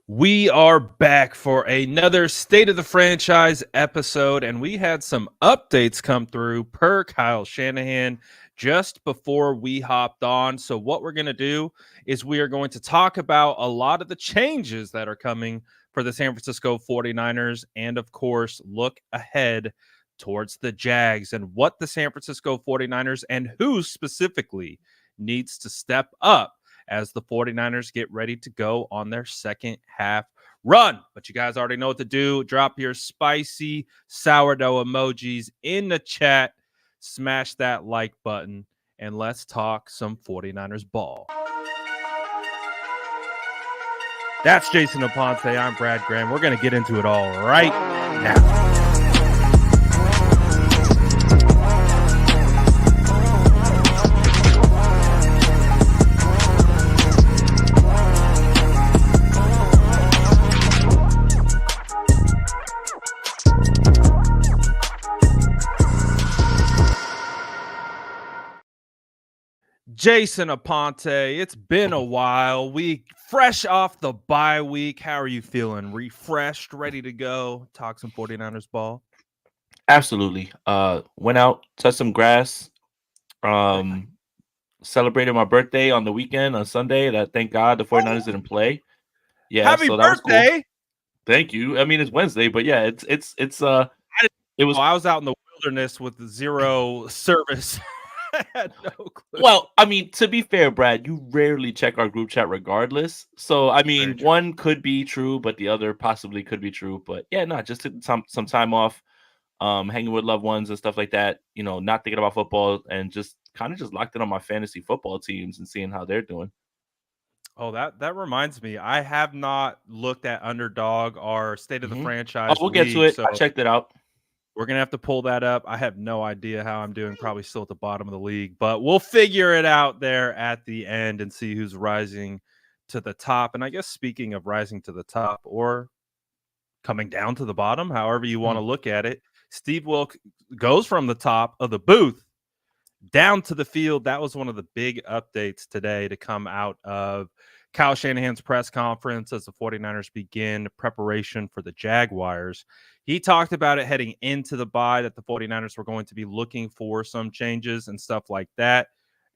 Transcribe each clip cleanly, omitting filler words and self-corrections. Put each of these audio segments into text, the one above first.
We are back for another State of the Franchise episode, and we had some updates come through per Kyle Shanahan just before we hopped on. So, what we're going to do is we are going to talk about a lot of the changes that are coming for the San Francisco 49ers, and of course, look ahead towards the Jags and what the San Francisco 49ers and who specifically needs to step up as the 49ers get ready to go on their second half run. But you guys already know what to do. Drop your spicy sourdough emojis in the chat, smash that like button, and let's talk some 49ers ball. That's Jason Aponte. I'm Brad Graham. We're going to get into it all right now. Jason Aponte, it's been a while. We fresh off the bye week. How are you feeling? Refreshed, ready to go? Talk some 49ers ball. Absolutely. Went out, touched some grass, um, celebrated my birthday on the weekend on Sunday. That thank God the 49ers didn't play. Yeah, Happy so that was cool. birthday. Thank you. I mean, it's Wednesday, but yeah, it's it was I was out in the wilderness with zero service. I had no clue. well, I mean, to be fair, Brad, you rarely check our group chat regardless. So I Very mean, true. one could be true, but the other possibly could be true. But yeah, no, just took some time off, hanging with loved ones and stuff like that. Not thinking about football and just kind of just locked in on my fantasy football teams and seeing how they're doing. Oh, that reminds me. I have not looked at Underdog, our state of the Mhm. Oh, franchise we'll get to league, it. so I checked it out. we're gonna have to pull that up. I have no idea how I'm doing. Probably still at the bottom of the league, but we'll figure it out there at the end and see who's rising to the top. And I guess speaking of rising to the top or coming down to the bottom, however you want Mhm. to look at it, Steve Wilk goes from the top of the booth down to the field. That was one of the big updates today to come out of Kyle Shanahan's press conference as the 49ers begin preparation for the Jaguars. He talked about it heading into the bye that the 49ers were going to be looking for some changes and stuff like that.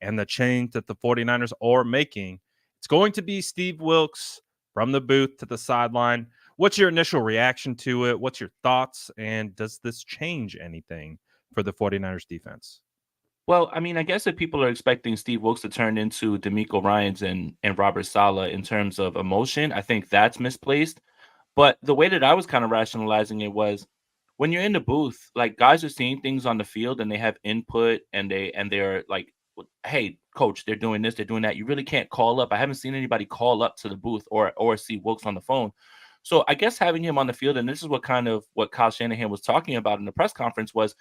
And the change that the 49ers are making, it's going to be Steve Wilks from the booth to the sideline. What's your initial reaction to it? What's your thoughts? And does this change anything for the 49ers defense? Well, I mean, I guess if people are expecting Steve Wilkes to turn into D'Amico Ryans and Robert Saleh in terms of emotion, I think that's misplaced. But the way that I was kind of rationalizing it was when you're in the booth, like guys are seeing things on the field and they have input and they're like, hey, coach, they're doing this, they're doing that. You really can't call up. I haven't seen anybody call up to the booth or see Wilkes on the phone. So I guess having him on the field, and this is what Kyle Shanahan was talking about in the press conference was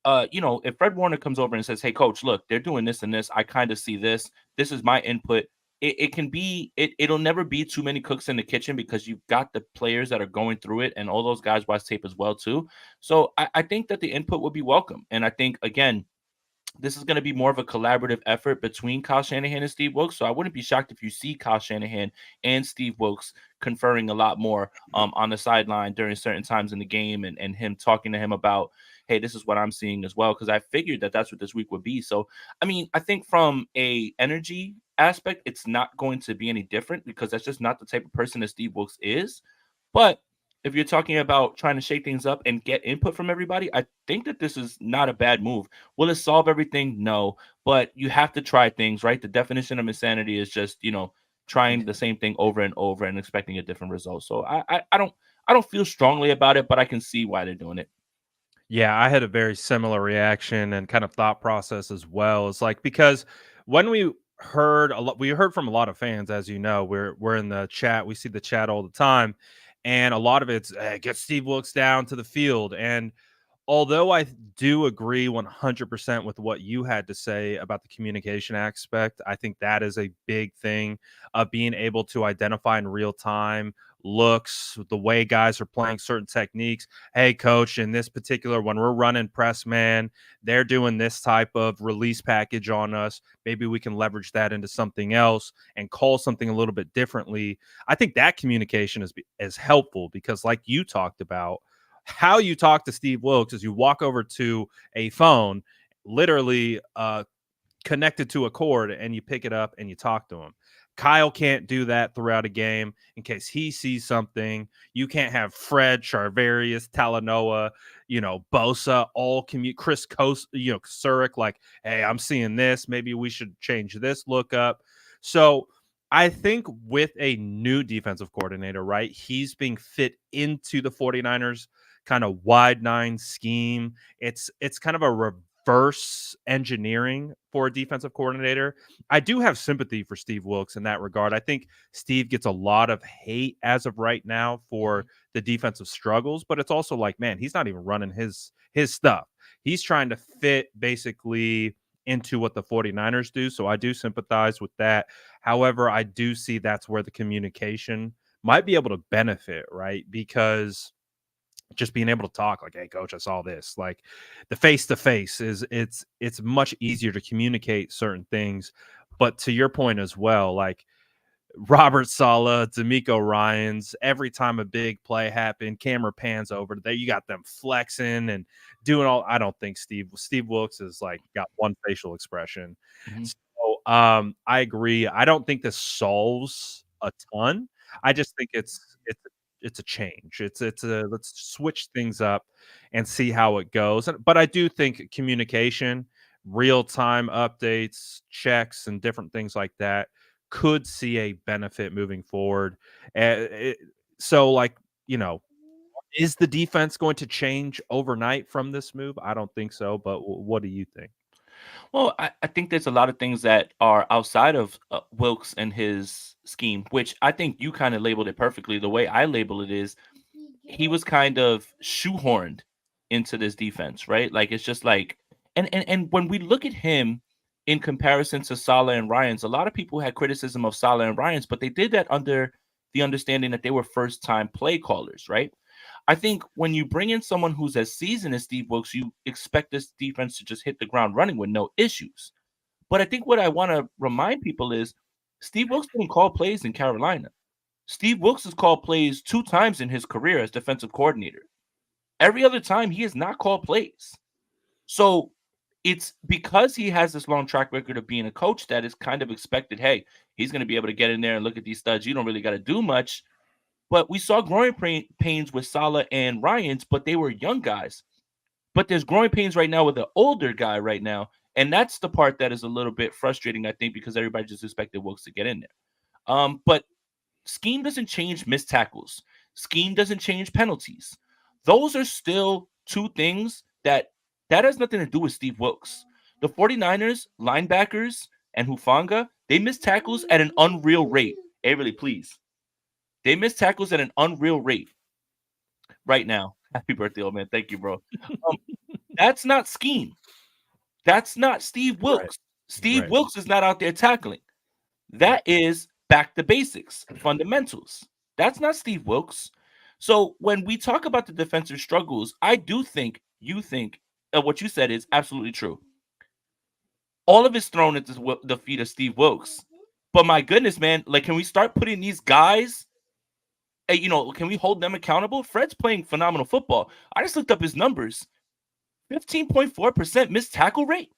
if Fred Warner comes over and says, "Hey, coach, look, they're doing this and this. I kind of see this. This is my input." It can be it'll never be too many cooks in the kitchen because you've got the players that are going through it, and all those guys watch tape as well too. So I think that the input would be welcome, and I think again this is going to be more of a collaborative effort between Kyle Shanahan and Steve Wilkes. So I wouldn't be shocked if you see Kyle Shanahan and Steve Wilkes conferring a lot more on the sideline during certain times in the game and him talking to him about, hey, this is what I'm seeing as well. Because I figured that that's what this week would be. So, I mean, I think from a energy aspect, it's not going to be any different because that's just not the type of person that Steve Wilkes is. But if you're talking about trying to shake things up and get input from everybody, I think that this is not a bad move. Will it solve everything? No, but you have to try things, right? The definition of insanity is just, trying the same thing over and over and expecting a different result. So I don't feel strongly about it, but I can see why they're doing it. Yeah, I had a very similar reaction and kind of thought process as well. It's like because when we heard from a lot of fans, as you know, we're in the chat, we see the chat all the time, and a lot of it's get Steve Wilkes down to the field. And although I do agree 100% with what you had to say about the communication aspect, I think that is a big thing of being able to identify in real time looks, the way guys are playing certain techniques. Hey, coach, in this particular, when we're running press man, they're doing this type of release package on us. Maybe we can leverage that into something else and call something a little bit differently. I think that communication is helpful because, like you talked about, how you talk to Steve Wilks is you walk over to a phone, literally connected to a cord, and you pick it up and you talk to him. Kyle can't do that throughout a game in case he sees something. You can't have Fred, Charvarius, Talanoa, Bosa, all commute. Chris Surik, like, hey, I'm seeing this. Maybe we should change this look up. So I think with a new defensive coordinator, right, he's being fit into the 49ers kind of wide nine scheme. It's kind of a reverse engineering for a defensive coordinator. I do have sympathy for Steve Wilks in that regard. I think Steve gets a lot of hate as of right now for the defensive struggles, but it's also like, man, he's not even running his stuff. He's trying to fit basically into what the 49ers do. So I do sympathize with that. However, I do see that's where the communication might be able to benefit, right? Because just being able to talk like, hey coach, I saw this, like the face to face it's much easier to communicate certain things. But to your point as well, like Robert Saleh, D'Amico Ryans, every time a big play happened, camera pans over there, you got them flexing and doing all. I don't think Steve Wilkes is like got one facial expression. Mhm. So I agree. I don't think this solves a ton. I just think it's a change. It's a let's switch things up and see how it goes. But I do think communication, real time updates, checks, and different things like that could see a benefit moving forward. So, like, you know, is the defense going to change overnight from this move? I don't think so. But what do you think? Well, I think there's a lot of things that are outside of Wilkes and his scheme, which I think you kind of labeled it perfectly. The way I label it is he was kind of shoehorned into this defense, right? Like it's just like, and when we look at him in comparison to Salah and Ryan's, a lot of people had criticism of Salah and Ryan's, but they did that under the understanding that they were first time play callers, right? I think when you bring in someone who's as seasoned as Steve Wilkes, you expect this defense to just hit the ground running with no issues. But I think what I want to remind people is Steve Wilkes didn't call plays in Carolina. Steve Wilkes has called plays 2 times in his career as defensive coordinator. Every other time, he has not called plays. So it's because he has this long track record of being a coach that is kind of expected. Hey, he's going to be able to get in there and look at these studs. You don't really got to do much. But we saw growing pains with Salah and Ryans, but they were young guys. But there's growing pains right now with an older guy right now. And that's the part that is a little bit frustrating, I think, because everybody just expected Wilkes to get in there. But scheme doesn't change missed tackles. Scheme doesn't change penalties. Those are still two things that has nothing to do with Steve Wilkes. The 49ers, linebackers, and Hufanga, they miss tackles at an unreal rate. Really, please. They miss tackles at an unreal rate right now. Happy birthday, old man. Thank you, bro. Um, that's not scheme. That's not Steve Right. Wilkes. Steve Right. Wilkes is not out there tackling. That is back to basics, fundamentals. That's not Steve Wilkes. So when we talk about the defensive struggles, I do think you think what you said is absolutely true. All of it's thrown at the feet of Steve Wilkes. But my goodness, man, like, can we start putting these guys, can we hold them accountable? Fred's playing phenomenal football. I just looked up his numbers. 15.4% missed tackle rate.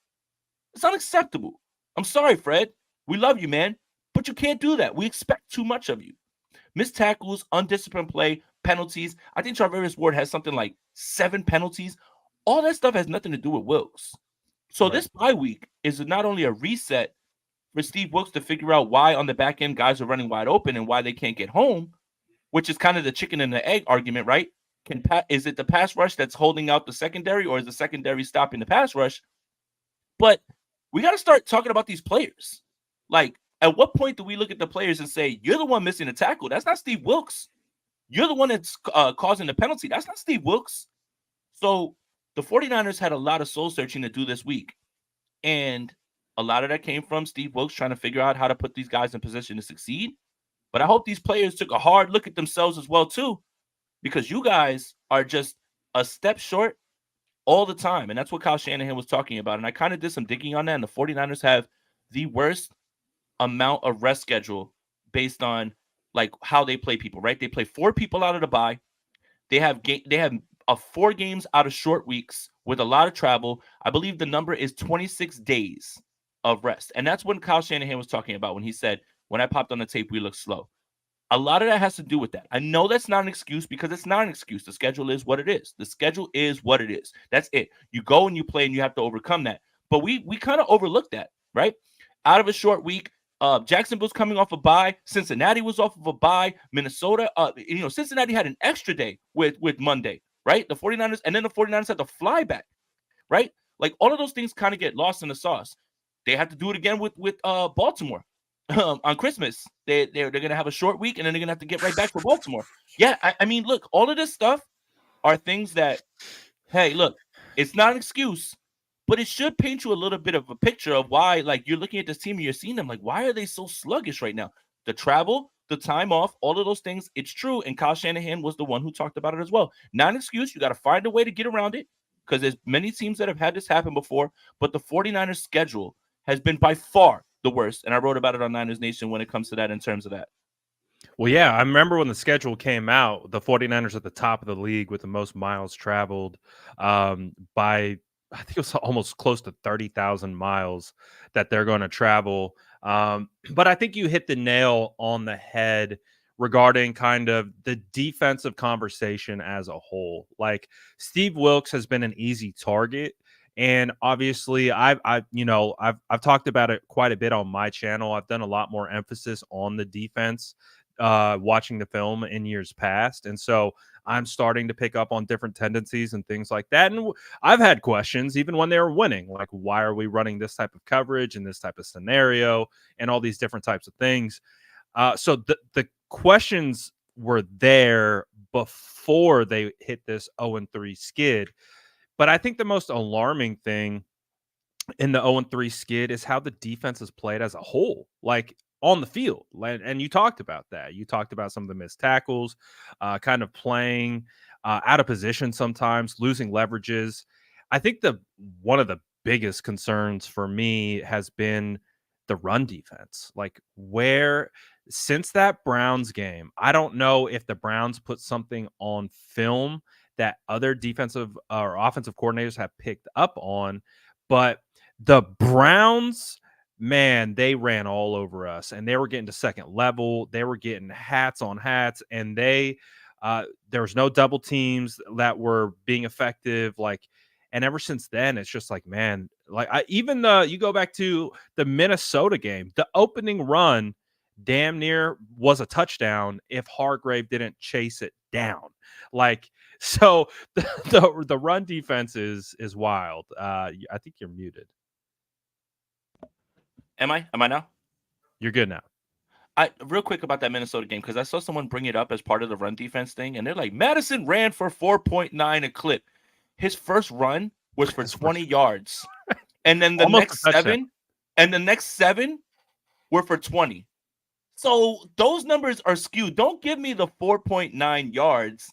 It's unacceptable. I'm sorry, Fred. We love you, man. But you can't do that. We expect too much of you. Missed tackles, undisciplined play, penalties. I think Charvarius Ward has something like 7 penalties. All that stuff has nothing to do with Wilkes. So Right. this bye week is not only a reset for Steve Wilkes to figure out why on the back end guys are running wide open and why they can't get home, which is kind of the chicken and the egg argument, right? Is it the pass rush that's holding out the secondary, or is the secondary stopping the pass rush? But we got to start talking about these players. Like, at what point do we look at the players and say, you're the one missing a tackle? That's not Steve Wilkes. You're the one that's causing the penalty. That's not Steve Wilkes. So the 49ers had a lot of soul searching to do this week. And a lot of that came from Steve Wilkes trying to figure out how to put these guys in position to succeed. But I hope these players took a hard look at themselves as well too, because you guys are just a step short all the time. And that's what Kyle Shanahan was talking about. And I kind of did some digging on that. And the 49ers have the worst amount of rest schedule based on like how they play people, right? They play 4 people out of the bye. They have 4 games out of short weeks with a lot of travel. I believe the number is 26 days of rest. And that's when Kyle Shanahan was talking about when he said, when I popped on the tape, we look slow. A lot of that has to do with that. I know that's not an excuse because it's not an excuse. The schedule is what it is. The schedule is what it is. That's it. You go and you play and you have to overcome that. But we kind of overlooked that, right? Out of a short week, Jacksonville's coming off a bye. Cincinnati was off of a bye. Minnesota, Cincinnati had an extra day with Monday, right? The 49ers, and then the 49ers had to fly back, right? Like all of those things kind of get lost in the sauce. They have to do it again with Baltimore. On Christmas, they're gonna have a short week and then they're gonna have to get right back for Baltimore. Yeah, I mean, look, all of this stuff are things that, hey, look, it's not an excuse, but it should paint you a little bit of a picture of why, like, you're looking at this team and you're seeing them, like, why are they so sluggish right now? The travel, the time off, all of those things, it's true. And Kyle Shanahan was the one who talked about it as well. Not an excuse. You got to find a way to get around it because there's many teams that have had this happen before, but the 49ers schedule has been by far the worst. And I wrote about it on Niners Nation when it comes to that in terms of that. Well, yeah, I remember when the schedule came out, the 49ers at the top of the league with the most miles traveled by, I think it was almost close to 30,000 miles that they're going to travel. But I think you hit the nail on the head regarding kind of the defensive conversation as a whole. Like Steve Wilks has been an easy target. And obviously, I've talked about it quite a bit on my channel. I've done a lot more emphasis on the defense, watching the film in years past, and so I'm starting to pick up on different tendencies and things like that. And I've had questions even when they were winning, like why are we running this type of coverage in this type of scenario, and all these different types of things. So the questions were there before they hit this 0-3 skid. But I think the most alarming thing in the 0-3 skid is how the defense is played as a whole, like on the field. And you talked about that. You talked about some of the missed tackles, kind of playing out of position sometimes, losing leverages. I think one of the biggest concerns for me has been the run defense. Like where since that Browns game, I don't know if the Browns put something on film that other defensive or offensive coordinators have picked up on, but the Browns, man, they ran all over us, and they were getting to second level. They were getting hats on hats, and there was no double teams that were being effective. Like, and ever since then, it's just like, man, like you go back to the Minnesota game, the opening run damn near was a touchdown if Hargrave didn't chase it down. Like, so the run defense is wild. I think you're muted. Am I now? You're good now. Real quick about that Minnesota game, because I saw someone bring it up as part of the run defense thing, and they're like, Madison ran for 4.9 a clip. His first run was for 20 yards. And then the next seven were for 20. So those numbers are skewed. Don't give me the 4.9 yards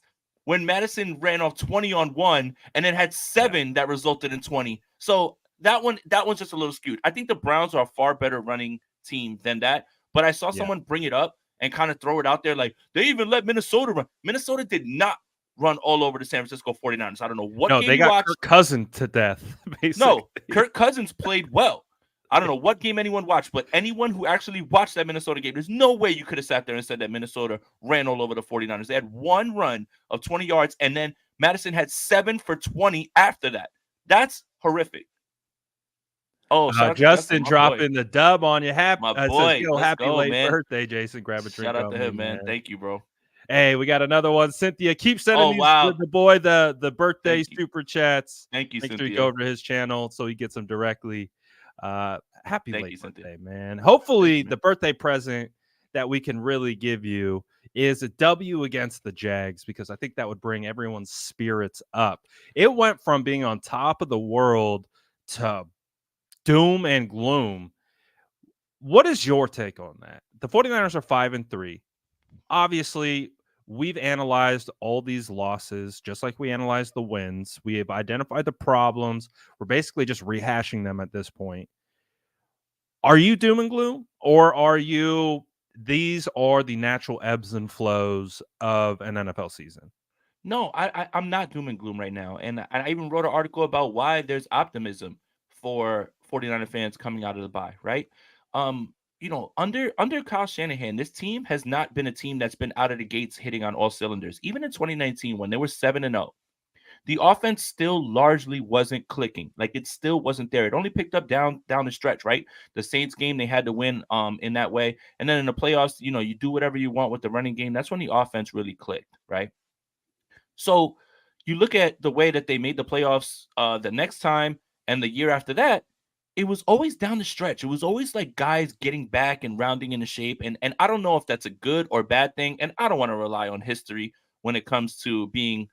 when Madison ran off 20 on one and then had 7 that resulted in 20. So that one's just a little skewed. I think the Browns are a far better running team than that. But I saw someone bring it up and kind of throw it out there like they even let Minnesota run. Minnesota did not run all over the San Francisco 49ers. I don't know what game they got Kirk Cousins to death, basically. No, Kirk Cousins played well. I don't know what game anyone watched, but anyone who actually watched that Minnesota game, there's no way you could have sat there and said that Minnesota ran all over the 49ers. They had one run of 20 yards, and then Madison had 7 for 20 after that. That's horrific. Oh, Justin dropping the dub on you. My boy. Happy late birthday, Jason. Grab a drink. Shout out to him, man. Thank you, bro. Hey, we got another one. Cynthia, keep sending the boy the birthday super chats. Thank you, Make Cynthia. sure you go over to his channel so he gets them directly. Happy late birthday, Cynthia. man. Hopefully the birthday present that we can really give you is a W against the Jags, because I think that would bring everyone's spirits up. It went from being on top of the world to doom and gloom. What is your take on that? The 49ers are 5-3. Obviously, we've analyzed all these losses just like we analyzed the wins. We have identified the problems. We're basically just rehashing them at this point. Are you doom and gloom, or are you these are the natural ebbs and flows of an NFL season? No, I'm not doom and gloom right now, and I even wrote an article about why there's optimism for 49er fans coming out of the bye, right? Under Kyle Shanahan, this team has not been a team that's been out of the gates hitting on all cylinders. Even in 2019, when they were 7-0, the offense still largely wasn't clicking. Like it still wasn't there. It only picked up down the stretch, right? The Saints game they had to win in that way, and then in the playoffs, you do whatever you want with the running game. That's when the offense really clicked, right? So you look at the way that they made the playoffs the next time and the year after that, it was always down the stretch. It was always like guys getting back and rounding into shape. And I don't know if that's a good or bad thing. And I don't want to rely on history when it comes to being,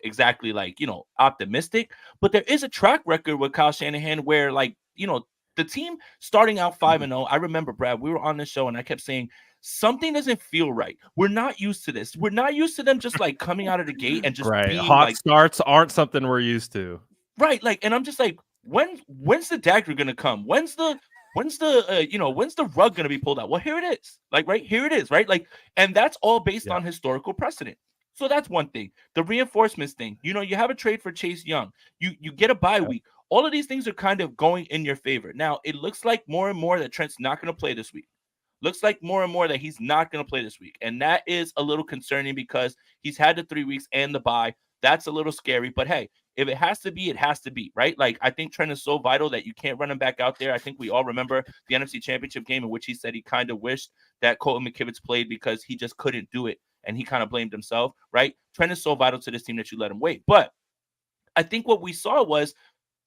exactly like, optimistic. But there is a track record with Kyle Shanahan where like, the team starting out 5-0. I remember, Brad, we were on the show and I kept saying, something doesn't feel right. We're not used to this. We're not used to them just like coming out of the gate and just Right. being Hot like starts aren't something we're used to. right. Like, and I'm just like, when's the dagger gonna come? When's the rug gonna be pulled out? Well, here it is. Like, right here it is, right? Like, and that's all based Yeah. on historical precedent. So that's one thing. The reinforcements thing. You have a trade for Chase Young. You get a bye week. All of these things are kind of going in your favor. Now, it looks like more and more that Trent's not going to play this week. Looks like more and more that he's not going to play this week. And that is a little concerning because he's had the 3 weeks and the bye. That's a little scary. But hey, if it has to be, it has to be, right? Like, I think Trent is so vital that you can't run him back out there. I think we all remember the NFC Championship game in which he said he kind of wished that Colton McKivitz played because he just couldn't do it. And he kind of blamed himself, right? Trent is so vital to this team that you let him wait. But I think what we saw was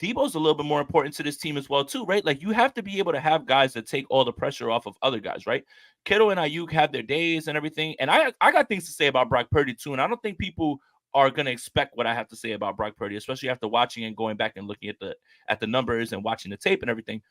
Debo's a little bit more important to this team as well, too, right? Like, you have to be able to have guys that take all the pressure off of other guys, right? Kittle and Ayuk have their days and everything. And I got things to say about Brock Purdy, too. And I don't think people are going to expect what I have to say about Brock Purdy, especially after watching and going back and looking at the numbers and watching the tape and everything.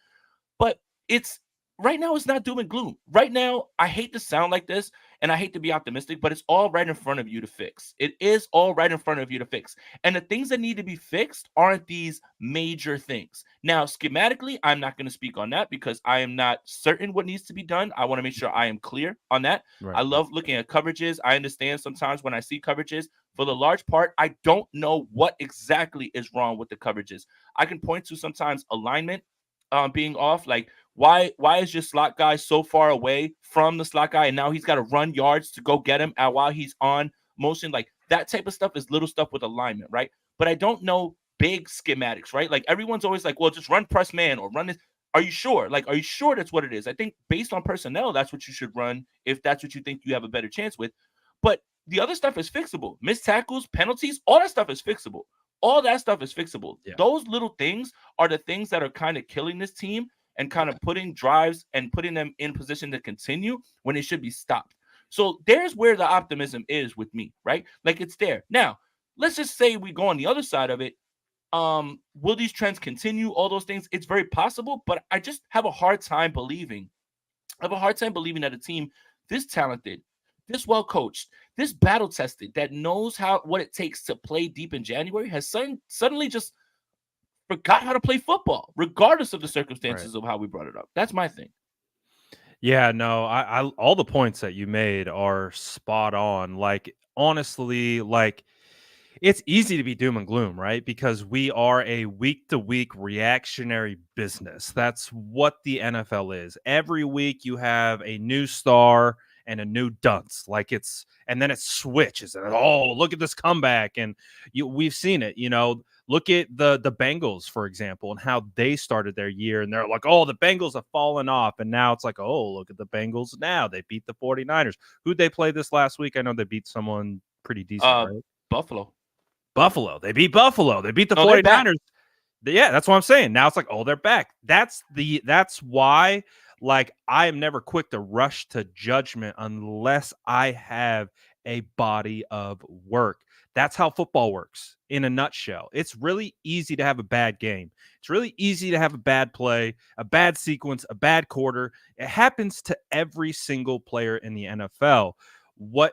But it's right now, it's not doom and gloom. Right now, I hate to sound like this and I hate to be optimistic, but it's all right in front of you to fix. It is all right in front of you to fix. And the things that need to be fixed aren't these major things. Now, schematically, I'm not going to speak on that because I am not certain what needs to be done. I want to make sure I am clear on that. Right. I love looking at coverages. I understand sometimes when I see coverages, for the large part, I don't know what exactly is wrong with the coverages. I can point to sometimes alignment being off. Like, why is your slot guy so far away from the slot guy, and now he's got to run yards to go get him while he's on motion? Like, that type of stuff is little stuff with alignment, right? But I don't know big schematics, right? Like, everyone's always like, well, just run press man or run this. Are you sure? Like, are you sure that's what it is? I think based on personnel, that's what you should run if that's what you think you have a better chance with. But the other stuff is fixable. Missed tackles, penalties, all that stuff is fixable. All that stuff is fixable. Yeah. Those little things are the things that are kind of killing this team and kind of putting drives and putting them in position to continue when it should be stopped. So there's where the optimism is with me, right? Like, it's there. Now, let's just say we go on the other side of it. Will these trends continue? All those things, it's very possible, but I just have a hard time believing. I have a hard time believing that a team this talented, this well coached, this battle tested, that knows what it takes to play deep in January has suddenly just forgot how to play football, regardless of the circumstances of how we brought it up. That's my thing. Yeah, no, I all the points that you made are spot on. Like, honestly, like, it's easy to be doom and gloom, right? Because we are a week to week reactionary business. That's what the NFL is. Every week you have a new star and a new dunce. Like, and then it switches and oh, look at this comeback. And we've seen it, look at the Bengals, for example, and how they started their year. And they're like, oh, the Bengals have fallen off. And now it's like, oh, look at the Bengals now. They beat the 49ers. Who'd they play this last week? I know they beat someone pretty decent, right? Buffalo. They beat Buffalo. They beat the 49ers. Yeah, that's what I'm saying. Now it's like, oh, they're back. That's why, like, I am never quick to rush to judgment unless I have a body of work. That's how football works in a nutshell. It's really easy to have a bad game. It's really easy to have a bad play, a bad sequence, a bad quarter. It happens to every single player in the NFL.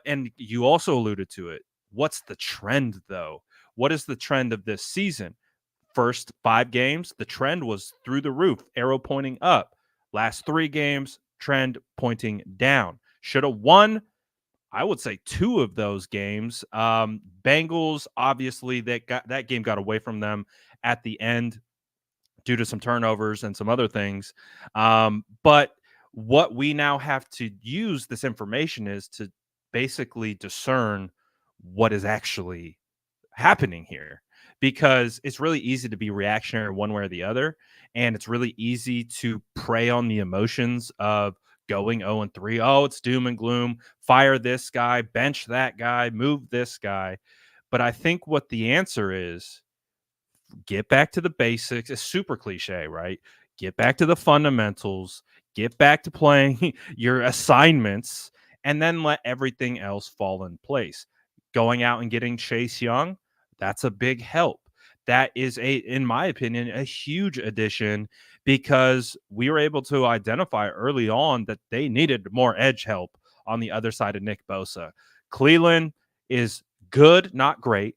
And you also alluded to it. What's the trend, though? What is the trend of this season? First 5 games, the trend was through the roof, arrow pointing up. Last 3 games, trend pointing down. Should have won, I would say, 2 of those games. Bengals, obviously, that game got away from them at the end due to some turnovers and some other things. But what we now have to use this information is to basically discern what is actually happening here, because it's really easy to be reactionary one way or the other, and it's really easy to prey on the emotions of going 0-3. Oh, it's doom and gloom. Fire this guy, bench that guy, move this guy. But I think what the answer is, get back to the basics. It's super cliche, right? Get back to the fundamentals, get back to playing your assignments, and then let everything else fall in place. Going out and getting Chase Young, that's a big help. That is, in my opinion, a huge addition, because we were able to identify early on that they needed more edge help on the other side of Nick Bosa. Cleveland is good, not great.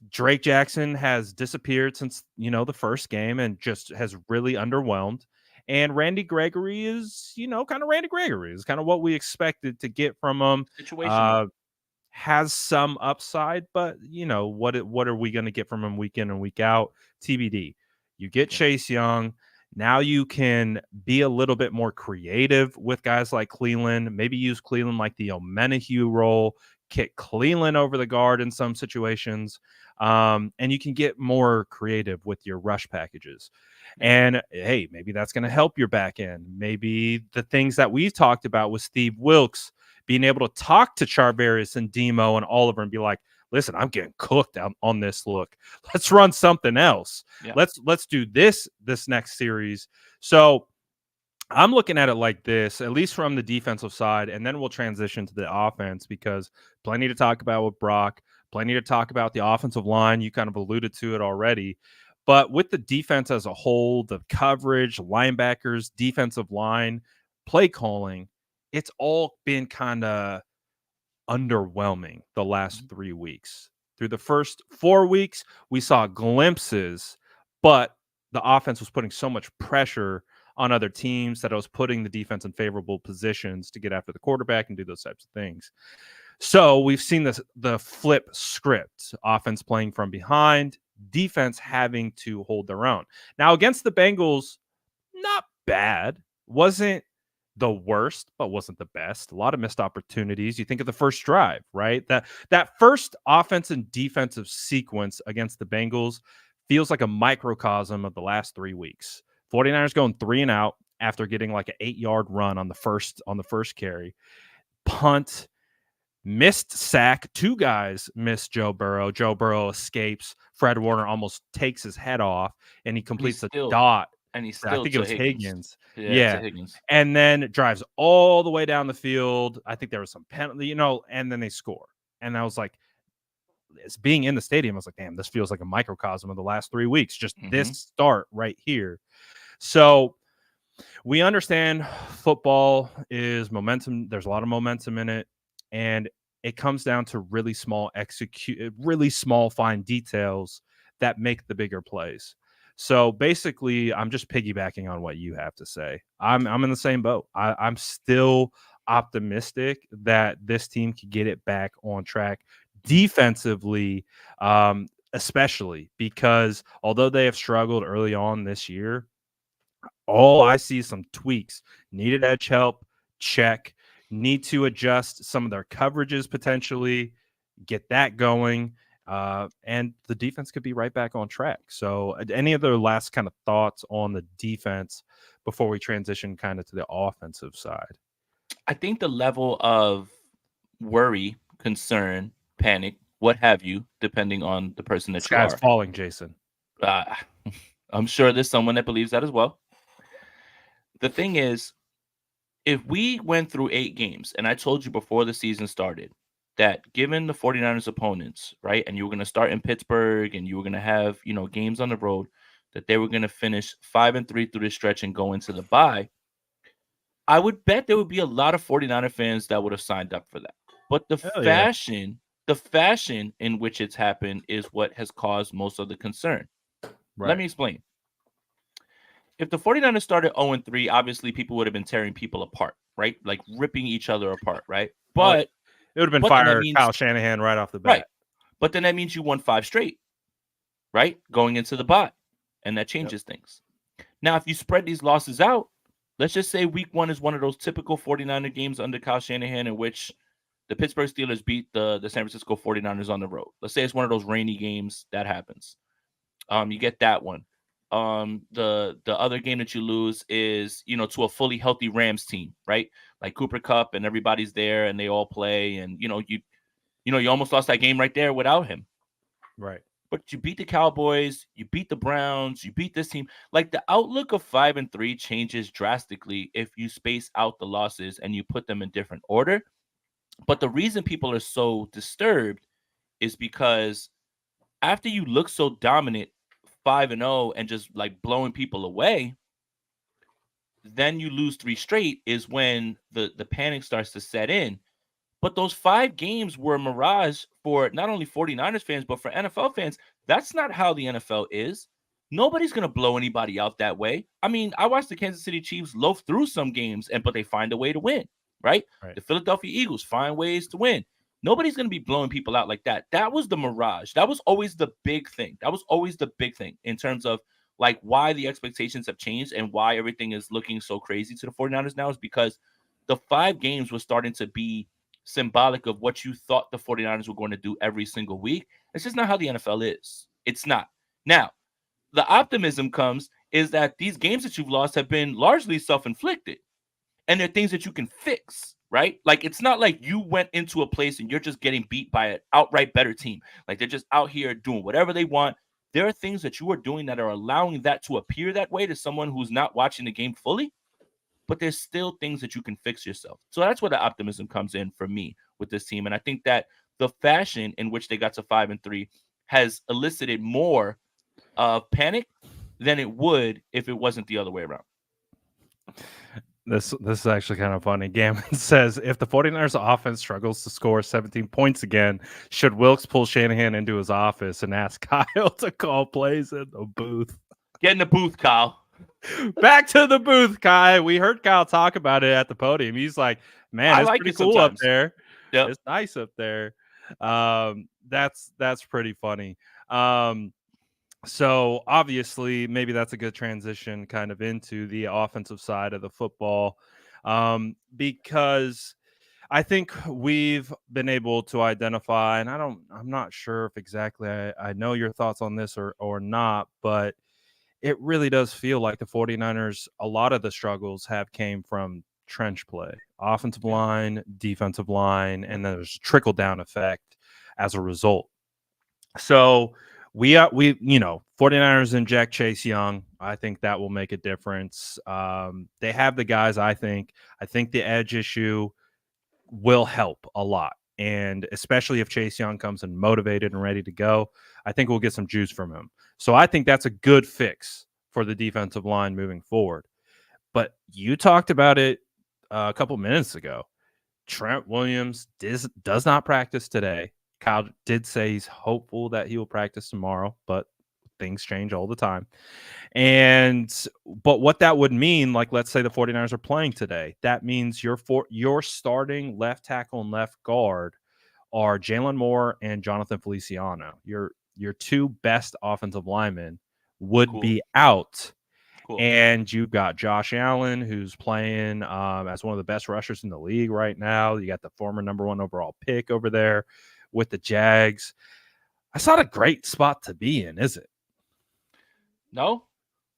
Drake Jackson has disappeared since, the first game, and just has really underwhelmed. And Randy Gregory is, kind of Randy Gregory is kind of what we expected to get from him. Situational. Has some upside, but what are we going to get from him week in and week out? TBD. You get Chase Young. Now you can be a little bit more creative with guys like Cleveland. Maybe use Cleveland like the Omenahue role, kick Cleveland over the guard in some situations. And you can get more creative with your rush packages. And hey, maybe that's going to help your back end. Maybe the things that we've talked about with Steve Wilks, being able to talk to Charvarius and Demo and Oliver and be like, listen, I'm getting cooked on this look. Let's run something else. Yeah. Let's do this next series. So I'm looking at it like this, at least from the defensive side, and then we'll transition to the offense, because plenty to talk about with Brock, plenty to talk about the offensive line. You kind of alluded to it already. But with the defense as a whole, the coverage, linebackers, defensive line, play calling, it's all been kind of underwhelming the last 3 weeks. Through the first 4 weeks, we saw glimpses, but the offense was putting so much pressure on other teams that it was putting the defense in favorable positions to get after the quarterback and do those types of things. So we've seen the flip script: offense playing from behind, defense having to hold their own. Now, against the Bengals, not bad. Wasn't the worst, but wasn't the best. A lot of missed opportunities. You think of the first drive, right? That first offense and defensive sequence against the Bengals feels like a microcosm of the last 3 weeks. 49ers going 3 and out after getting like an 8-yard run on the first carry. Punt, missed sack. 2 guys missed Joe Burrow. Joe Burrow escapes. Fred Warner almost takes his head off, and he completes a dot. And he's I still think it was Higgins. Yeah. Higgins. And then drives all the way down the field. I think there was some penalty, and then they score. And I was like, it's being in the stadium, I was like, damn, this feels like a microcosm of the last 3 weeks. Just this start right here. So we understand football is momentum. There's a lot of momentum in it. And it comes down to really small fine details that make the bigger plays. So basically, I'm just piggybacking on what you have to say. I'm in the same boat. I'm still optimistic that this team can get it back on track defensively, especially because although they have struggled early on this year, all I see is some tweaks. Needed edge help, check. Need to adjust some of their coverages potentially, get that going. And the defense could be right back on track. So any other last kind of thoughts on the defense before we transition kind of to the offensive side? I think the level of worry, concern, panic, what have you, depending on the person that you are. Sky's falling, Jason. I'm sure there's someone that believes that as well. The thing is, if we went through 8 games, and I told you before the season started that given the 49ers opponents, right, and you were going to start in Pittsburgh and you were going to have, games on the road, that they were going to finish 5-3 through the stretch and go into the bye, I would bet there would be a lot of 49er fans that would have signed up for that. But Hell yeah. the fashion in which it's happened is what has caused most of the concern. Let Right. me explain. If the 49ers started 0-3, obviously people would have been tearing people apart, right? Like ripping each other apart, right? Oh, But it would have been then that fire means Kyle Shanahan right off the right. bat. But then that means you won 5 straight, right? Going into the bye. And that changes things. Now, if you spread these losses out, let's just say week 1 is one of those typical 49er games under Kyle Shanahan in which the Pittsburgh Steelers beat the San Francisco 49ers on the road. Let's say it's one of those rainy games that happens. You get that one. The other game that you lose is, to a fully healthy Rams team, right? Like Cooper Kupp and everybody's there and they all play and you almost lost that game right there without him. Right. But you beat the Cowboys, you beat the Browns, you beat this team. Like the outlook of 5-3 changes drastically if you space out the losses and you put them in different order. But the reason people are so disturbed is because after you look so dominant 5-0 and just like blowing people away, then you lose 3 straight is when the panic starts to set in. But those 5 games were a mirage for not only 49ers fans, but for NFL fans. That's not how the NFL is. Nobody's going to blow anybody out that way. I mean, I watched the Kansas City Chiefs loaf through some games, but they find a way to win, right? Right. The Philadelphia Eagles find ways to win. Nobody's going to be blowing people out like that. That was the mirage. That was always the big thing. That was always the big thing in terms of like why the expectations have changed and why everything is looking so crazy to the 49ers now is because the 5 games were starting to be symbolic of what you thought the 49ers were going to do every single week. It's just not how the NFL is. It's not. Now, the optimism comes is that these games that you've lost have been largely self-inflicted. And they're things that you can fix, right? Like, it's not like you went into a place and you're just getting beat by an outright better team. Like, they're just out here doing whatever they want. There are things that you are doing that are allowing that to appear that way to someone who's not watching the game fully. But there's still things that you can fix yourself. So that's where the optimism comes in for me with this team. And I think that the fashion in which they got to 5-3 has elicited more panic than it would if it wasn't the other way around. This is actually kind of funny. Gammon says, if the 49ers offense struggles to score 17 points again, should Wilkes pull Shanahan into his office and ask Kyle to call plays in the booth? Get in the booth, Kyle. Back to the booth, Kai. We heard Kyle talk about it at the podium. He's like, man, it's like pretty it cool sometimes. up there. Yep. It's nice up there. That's pretty funny. So obviously, maybe that's a good transition kind of into the offensive side of the football, because I think we've been able to identify, and I'm not sure if exactly I know your thoughts on this or not, but it really does feel like the 49ers, a lot of the struggles have came from trench play, offensive line, defensive line, and then there's a trickle down effect as a result. So we 49ers inject Chase Young. I think that will make a difference. They have the guys. I think the edge issue will help a lot. And especially if Chase Young comes in motivated and ready to go, I think we'll get some juice from him. So I think that's a good fix for the defensive line moving forward. But you talked about it a couple minutes ago. Trent Williams does not practice today. Kyle did say he's hopeful that he will practice tomorrow, but things change all the time. But what that would mean, like let's say the 49ers are playing today, that means your starting left tackle and left guard are Jalen Moore and Jonathan Feliciano. Your 2 best offensive linemen would be out. Cool. And you've got Josh Allen, who's playing as one of the best rushers in the league right now. You got the former number 1 overall pick over there with the Jags. That's not a great spot to be in, is it? No.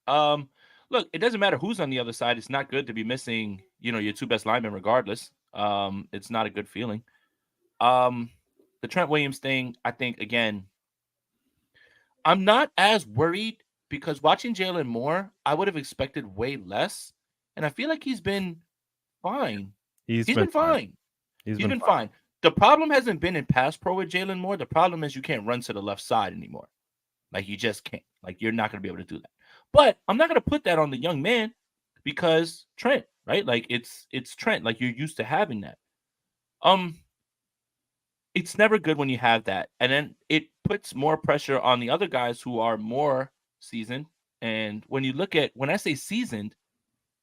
Look, it doesn't matter who's on the other side. It's not good to be missing, your 2 best linemen regardless. It's not a good feeling. The Trent Williams thing, I think, again, I'm not as worried because watching Jalen Moore, I would have expected way less. And I feel like he's been fine. He's been fine. He's been fine. the problem hasn't been in pass pro with Jalen Moore. The problem is you can't run to the left side anymore. Like, you just can't. Like, you're not going to be able to do that. But I'm not going to put that on the young man because Trent, right? Like, it's Trent. Like, you're used to having that. It's never good when you have that. And then it puts more pressure on the other guys who are more seasoned. And when I say seasoned,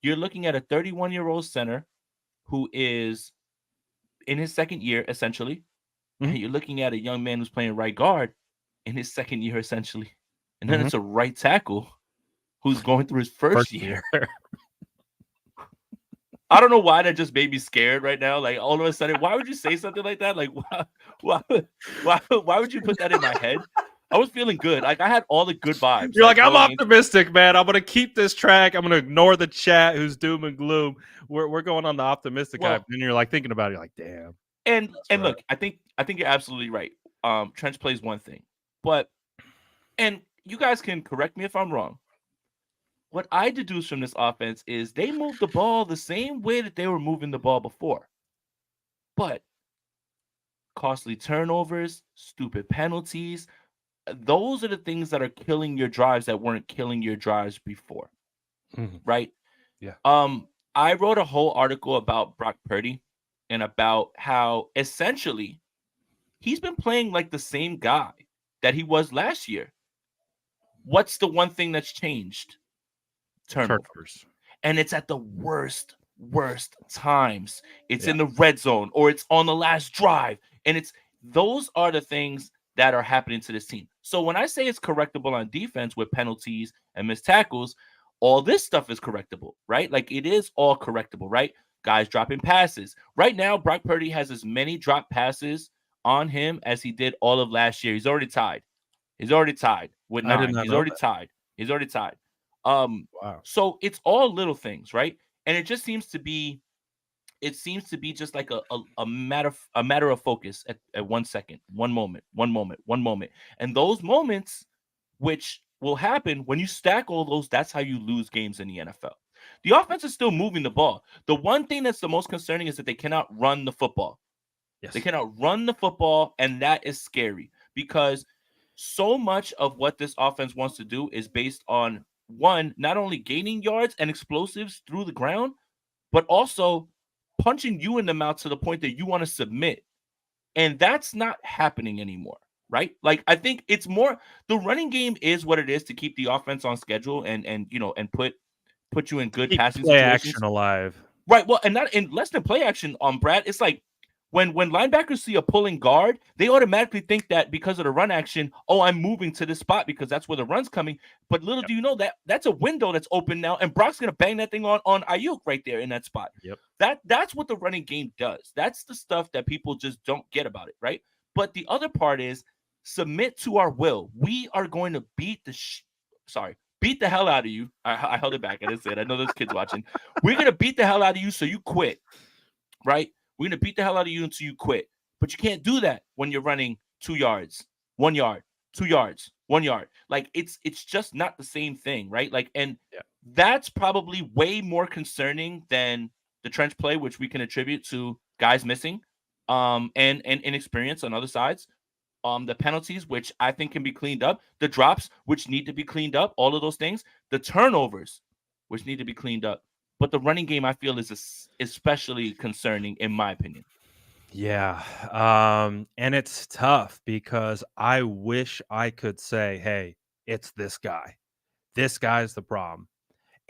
you're looking at a 31-year-old center who is in his second year, essentially. Mhm. And you're looking at a young man who's playing right guard in his second year, essentially. And then Mhm. it's a right tackle who's going through his first year. I don't know why that just made me scared right now. Like, all of a sudden, why would you say something like that? Like, why would you put that in my head? I was feeling good. Like, I had all the good vibes. You're like, I'm going into- optimistic, man. I'm gonna keep this track. I'm gonna ignore the chat who's doom and gloom. We're going on the optimistic Well, hype. And you're like thinking about it, you're like, damn. And That's and right. look, I think you're absolutely right. Trench plays one thing, but and you guys can correct me if I'm wrong. What I deduce from this offense is they move the ball the same way that they were moving the ball before, but costly turnovers, stupid penalties, those are the things that are killing your drives that weren't killing your drives before, Mhm. right? Yeah. I wrote a whole article about Brock Purdy and about how essentially he's been playing like the same guy that he was last year. What's the one thing that's changed? Turnover. Turnovers. And it's at the worst times. It's Yeah. in the red zone or it's on the last drive. And those are the things that are happening to this team. So when I say it's correctable on defense with penalties and missed tackles, all this stuff is correctable, right? Like, it is all correctable, right? Guys dropping passes. Right now, Brock Purdy has as many drop passes on him as he did all of last year. He's already tied. With I did 9. not He's know already that. tied. Wow. So it's all little things, right? And it just seems to be just like a matter of focus at 1 second, one moment. And those moments, which will happen when you stack all those, that's how you lose games in the NFL. The offense is still moving the ball. The one thing that's the most concerning is that they cannot run the football. Yes. They cannot run the football, and that is scary because so much of what this offense wants to do is based on, one, not only gaining yards and explosives through the ground, but also punching you in the mouth to the point that you want to submit. And that's not happening anymore, right? Like, I think it's more the running game is what it is to keep the offense on schedule and put you in good Keep passing play situations. action alive. Right. Well, and not in less than play action Brad. It's like when linebackers see a pulling guard, they automatically think that because of the run action, oh, I'm moving to this spot because that's where the run's coming. But little do you know that that's a window that's open now, and Brock's gonna bang that thing on Ayuk right there in that spot. Yep. That's what the running game does. That's the stuff that people just don't get about it, right? But the other part is submit to our will. We are going to beat the hell out of you. I held it back. I didn't say it. I know there's kids watching. We're gonna beat the hell out of you, so you quit, right? We're going to beat the hell out of you until you quit. But you can't do that when you're running 2 yards, 1 yard, 2 yards, 1 yard. Like, it's just not the same thing, right? Like, and Yeah. that's probably way more concerning than the trench play, which we can attribute to guys missing and inexperience on other sides. The penalties, which I think can be cleaned up, the drops, which need to be cleaned up, all of those things, the turnovers, which need to be cleaned up. But the running game, I feel, is especially concerning, in my opinion. Yeah. And it's tough because I wish I could say, hey, it's this guy. This guy's the problem.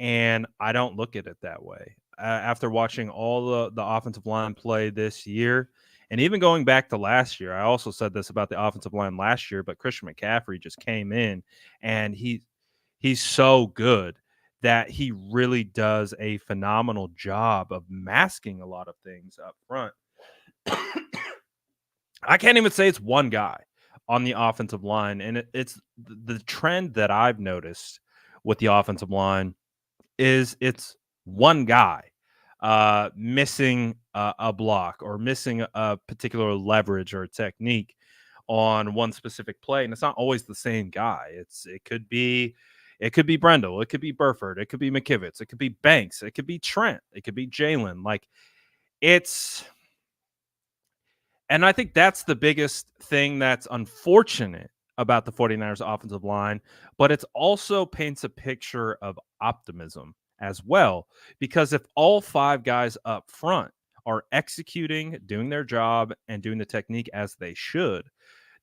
And I don't look at it that way. After watching all the offensive line play this year, and even going back to last year, I also said this about the offensive line last year, but Christian McCaffrey just came in and he's so good that he really does a phenomenal job of masking a lot of things up front. I can't even say it's one guy on the offensive line, and it's the trend that I've noticed with the offensive line is it's one guy missing a block or missing a particular leverage or technique on one specific play, and it's not always the same guy. It could be Brendel, it could be Burford, it could be McKivitz, it could be Banks, it could be Trent, it could be Jalen. Like, it's And I think that's the biggest thing that's unfortunate about the 49ers offensive line, but it also paints a picture of optimism as well. Because if all five guys up front are executing, doing their job, and doing the technique as they should,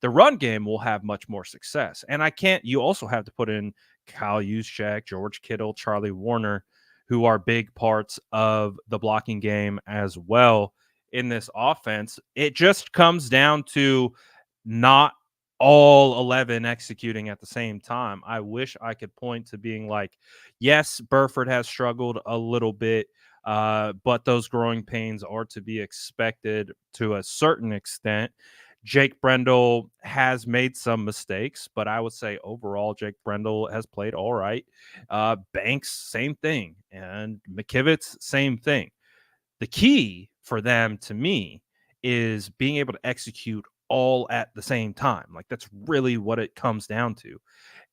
the run game will have much more success. And you also have to put in Kyle Juszczyk, George Kittle, Charlie Warner, who are big parts of the blocking game as well in this offense. It just comes down to not all 11 executing at the same time. I wish I could point to being like, yes, Burford has struggled a little bit, but those growing pains are to be expected to a certain extent. Jake Brendel has made some mistakes, but I would say overall, Jake Brendel has played all right. Banks, same thing. And McKivitz, same thing. The key for them to me is being able to execute all at the same time. Like that's really what it comes down to.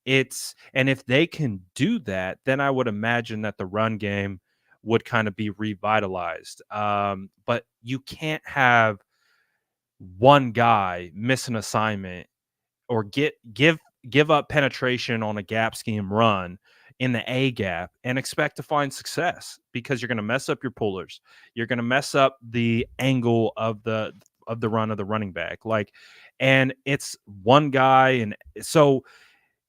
And if they can do that, then I would imagine that the run game would kind of be revitalized. But you can't have one guy miss an assignment or give up penetration on a gap scheme run in the A gap and expect to find success, because you're going to mess up your pullers. You're going to mess up the angle of the run of the running back. And it's one guy. And so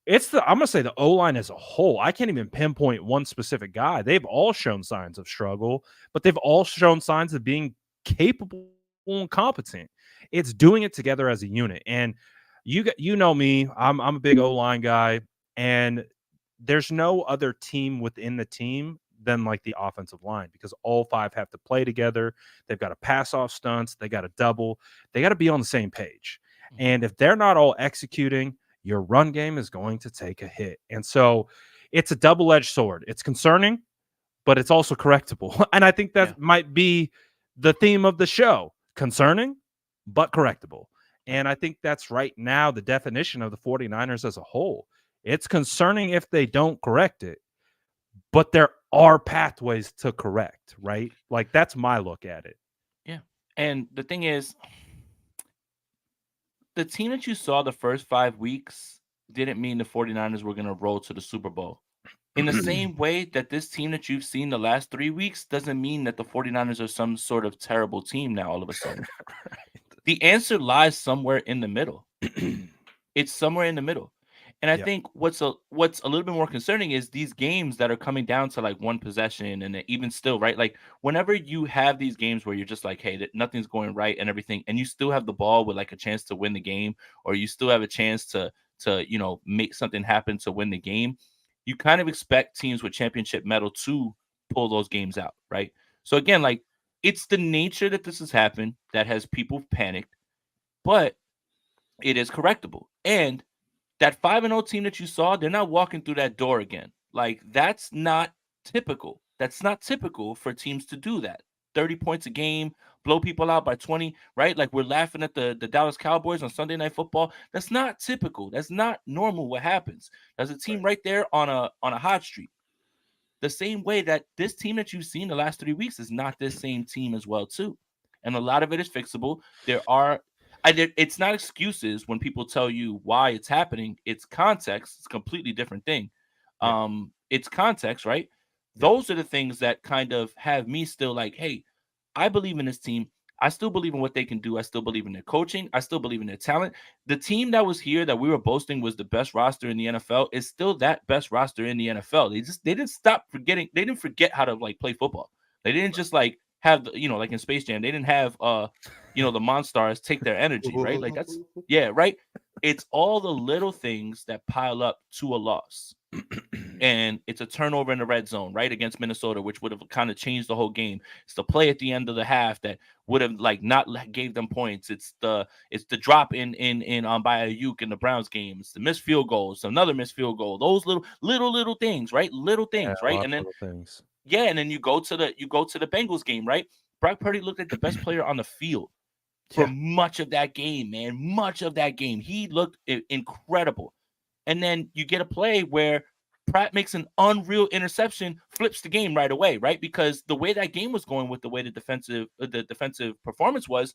I'm gonna say the O line as a whole. I can't even pinpoint one specific guy. They've all shown signs of struggle, but they've all shown signs of being capable and competent. It's doing it together as a unit. And you know me, I'm a big O line guy, and there's no other team within the team than like the offensive line, because all five have to play together. They've got to pass off stunts. They got to double. They got to be on the same page. And if they're not all executing, your run game is going to take a hit. And so it's a double-edged sword. It's concerning, but it's also correctable. And I think that might be the theme of the show. Concerning, but correctable. And I think that's right now the definition of the 49ers as a whole. It's concerning if they don't correct it, but there are pathways to correct, right? Like that's my look at it. Yeah. And the thing is, the team that you saw the first 5 weeks didn't mean the 49ers were going to roll to the Super Bowl. In the same way that this team that you've seen the last 3 weeks doesn't mean that the 49ers are some sort of terrible team now all of a sudden. Right. The answer lies somewhere in the middle. It's somewhere in the middle. And I think what's a little bit more concerning is these games that are coming down to like one possession, and even still, right? Like whenever you have these games where you're just like, hey, nothing's going right and everything, and you still have the ball with like a chance to win the game, or you still have a chance to make something happen to win the game, you kind of expect teams with championship medal to pull those games out, right? So again, like it's the nature that this has happened that has people panicked, but it is correctable. And that 5-0 team that you saw, they're not walking through that door again. Like that's not typical. That's not typical for teams to do that. 30 points a game, blow people out by 20, right? Like we're laughing at the Dallas Cowboys on Sunday Night Football. That's not typical. That's not normal what happens. There's a team right there on a hot streak. The same way that this team that you've seen the last 3 weeks is not this same team as well too. And a lot of it is fixable. It's not excuses when people tell you why it's happening. It's context. It's a completely different thing. It's context, right? Those are the things that kind of have me still like, hey, I believe in this team. I still believe in what they can do. I still believe in their coaching. I still believe in their talent. The team that was here that we were boasting was the best roster in the NFL is still that best roster in the NFL. They didn't stop forgetting. They didn't forget how to like play football. They didn't just like have the, like in Space Jam, they didn't have the Monstars take their energy, right? Like that's right. It's all the little things that pile up to a loss. And it's a turnover in the red zone, right, against Minnesota, which would have kind of changed the whole game. It's the play at the end of the half that would have like not gave them points. It's the drop in by Ayuk in the Browns game. It's the missed field goal. It's another missed field goal. Those little things, right? Little things, right? And then things. and then you go to the Bengals game, right? Brock Purdy looked like the best player on the field for much of that game, man. Much of that game, he looked incredible. And then you get a play where Pratt makes an unreal interception, flips the game right away, right? Because the way that game was going with the way the defensive performance was,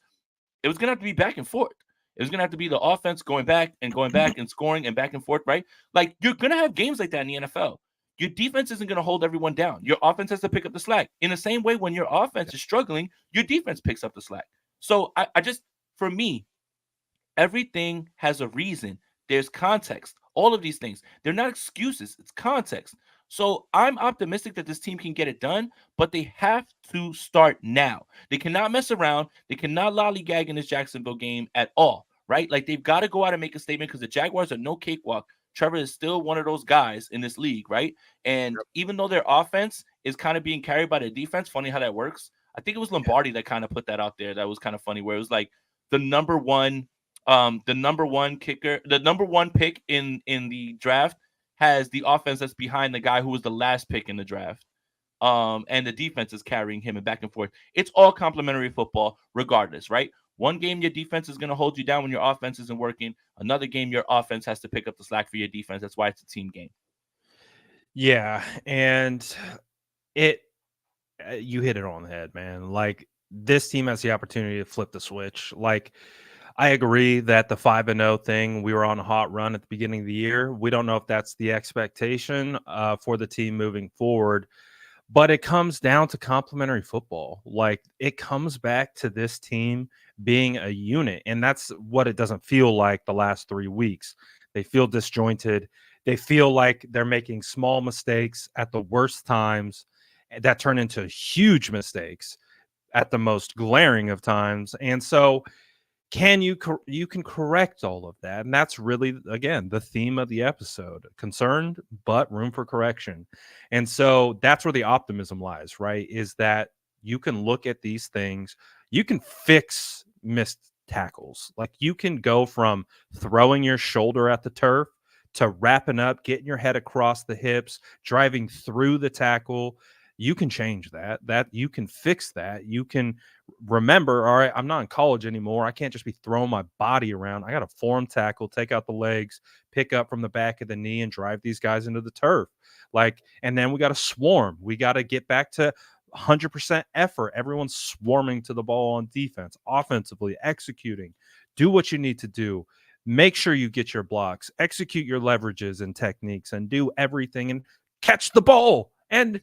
it was gonna have to be back and forth. It was gonna have to be the offense going back and scoring and back and forth, right? Like you're gonna have games like that in the NFL. Your defense isn't gonna hold everyone down. Your offense has to pick up the slack. In the same way, when your offense is struggling, your defense picks up the slack. So I just, for me, everything has a reason. There's context. All of these things, they're not excuses, it's context. So I'm optimistic that this team can get it done, but they have to start now. They cannot mess around. They cannot lollygag in this Jacksonville game at all, right? Like they've got to go out and make a statement because the Jaguars are no cakewalk. Trevor is still one of those guys in this league, right? And even though their offense is kind of being carried by the defense, funny how that works. I think it was Lombardi that kind of put that out there. That was kind of funny, where it was like the number one kicker, the number one pick in the draft has the offense that's behind the guy who was the last pick in the draft. And the defense is carrying him and back and forth. It's all complementary football, regardless, right? One game your defense is going to hold you down when your offense isn't working. Another game your offense has to pick up the slack for your defense. That's why it's a team game. Yeah, and it you hit it on the head, man. Like this team has the opportunity to flip the switch. Like I agree that the 5-0 thing, we were on a hot run at the beginning of the year. We don't know if that's the expectation for the team moving forward, but it comes down to complementary football. Like it comes back to this team being a unit, and that's what it doesn't feel like the last 3 weeks. They feel disjointed. They feel like they're making small mistakes at the worst times that turn into huge mistakes at the most glaring of times. And so you can correct all of that, and that's really, again, the theme of the episode: concerned but room for correction. And so that's where the optimism lies, right? Is that you can look at these things, you can fix missed tackles. Like you can go from throwing your shoulder at the turf to wrapping up, getting your head across the hips, driving through the tackle. You can change that you can fix that. You can remember, all right, I'm not in college anymore. I can't just be throwing my body around. I got to form tackle, take out the legs, pick up from the back of the knee, and drive these guys into the turf. Like, and then we got to swarm. We got to get back to 100% effort. Everyone's swarming to the ball on defense, offensively, executing. Do what you need to do. Make sure you get your blocks, execute your leverages and techniques, and do everything and catch the ball and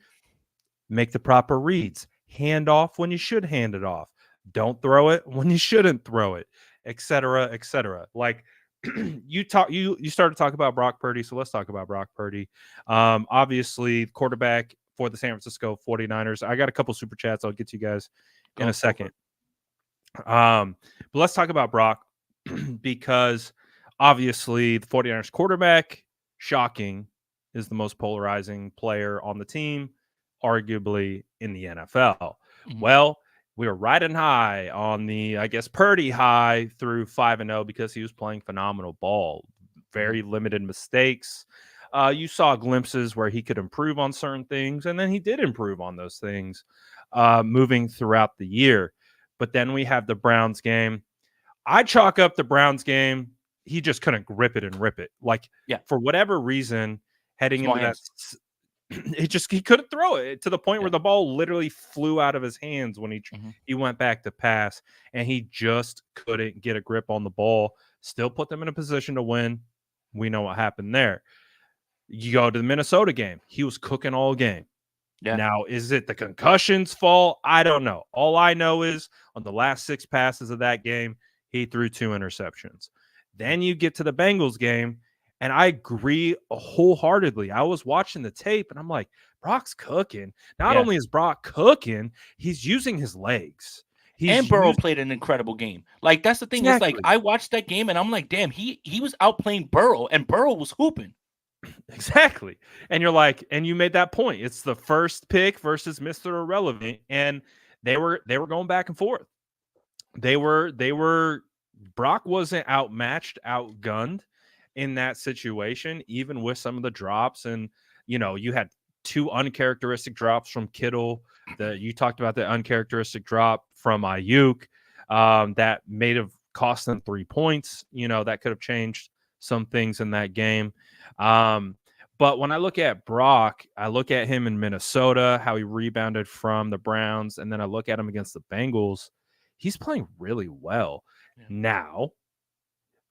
make the proper reads. Hand off when you should hand it off. Don't throw it when you shouldn't throw it, etc., etc. Like you started to talk about Brock Purdy, so let's talk about Brock Purdy. Obviously, quarterback for the San Francisco 49ers. I got a couple super chats. I'll get to you guys in a second. But let's talk about Brock because obviously the 49ers quarterback, shocking, is the most polarizing player on the team, arguably in the NFL. Mm-hmm. Well, we were riding high on the, I guess, Purdy high through 5-0 because he was playing phenomenal ball. Very limited mistakes. You saw glimpses where he could improve on certain things, and then he did improve on those things moving throughout the year. But then we have the Browns game. I chalk up the Browns game. He just couldn't grip it and rip it. Like, for whatever reason, heading into that, he couldn't throw it to the point where the ball literally flew out of his hands when he went back to pass, and he just couldn't get a grip on the ball. Still put them in a position to win. We know what happened there. You go to the Minnesota game. He was cooking all game. Yeah. Now, is it the concussion's fault? I don't know. All I know is on the last 6 passes of that game, he threw 2 interceptions. Then you get to the Bengals game, and I agree wholeheartedly. I was watching the tape, and I'm like, Brock's cooking. Not only is Brock cooking, he's using his legs. And Burrow played an incredible game. Like, that's the thing. Exactly. It's like, I watched that game, and I'm like, damn, he was outplaying Burrow, and Burrow was hooping. Exactly. And you're like, and you made that point. It's the first pick versus Mr. Irrelevant. And they were going back and forth. Brock wasn't outmatched, outgunned in that situation, even with some of the drops. And, you had 2 uncharacteristic drops from Kittle. You talked about the uncharacteristic drop from Ayuk that may have cost them 3 points. That could have changed some things in that game. But when I look at Brock, I look at him in Minnesota, how he rebounded from the Browns, and then I look at him against the Bengals. he's playing really well. Yeah. Now,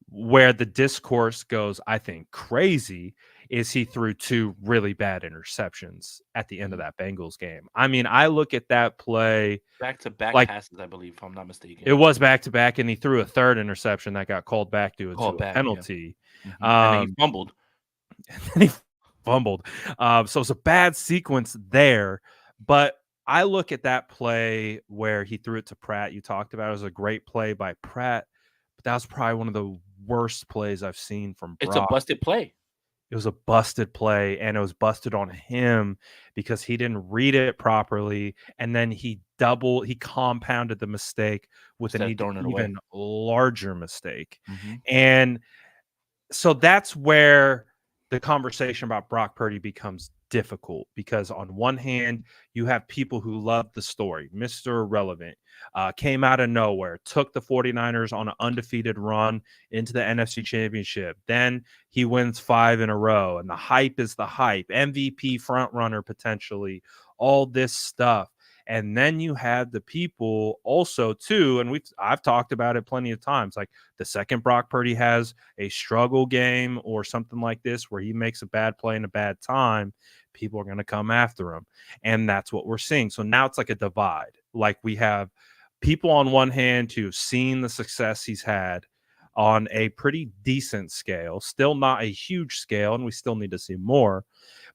where the discourse goes, I think, crazy is he threw two really bad interceptions at the end of Mhm. that Bengals game. I mean, I look at that play Back-to-back like passes, I believe, if I'm not it mistaken. was back to back, and he threw a third interception that got called back due Called to a back, yeah. penalty. And then he fumbled. And he fumbled. So it's a bad sequence there. But I look at that play where he threw it to Pratt. You talked about it was a great play by Pratt, but that was probably one of the worst plays I've seen from It's a Brock. busted play. It was a busted play, and it was busted on him because he didn't read it properly, and then he compounded the mistake with Instead of an throwing it away. even larger mistake. Mhm. And so that's where the conversation about Brock Purdy becomes difficult because on one hand, you have people who love the story. Mr. Irrelevant came out of nowhere, took the 49ers on an undefeated run into the NFC Championship. Then he wins 5 in a row, and the hype is the hype. MVP frontrunner potentially, all this stuff. And then you have the people also too, and I've talked about it plenty of times. Like the second Brock Purdy has a struggle game or something like this where he makes a bad play in a bad time, people are going to come after him. And that's what we're seeing. So now it's like a divide. Like we have people on one hand who've seen the success he's had on a pretty decent scale, still not a huge scale, and we still need to see more.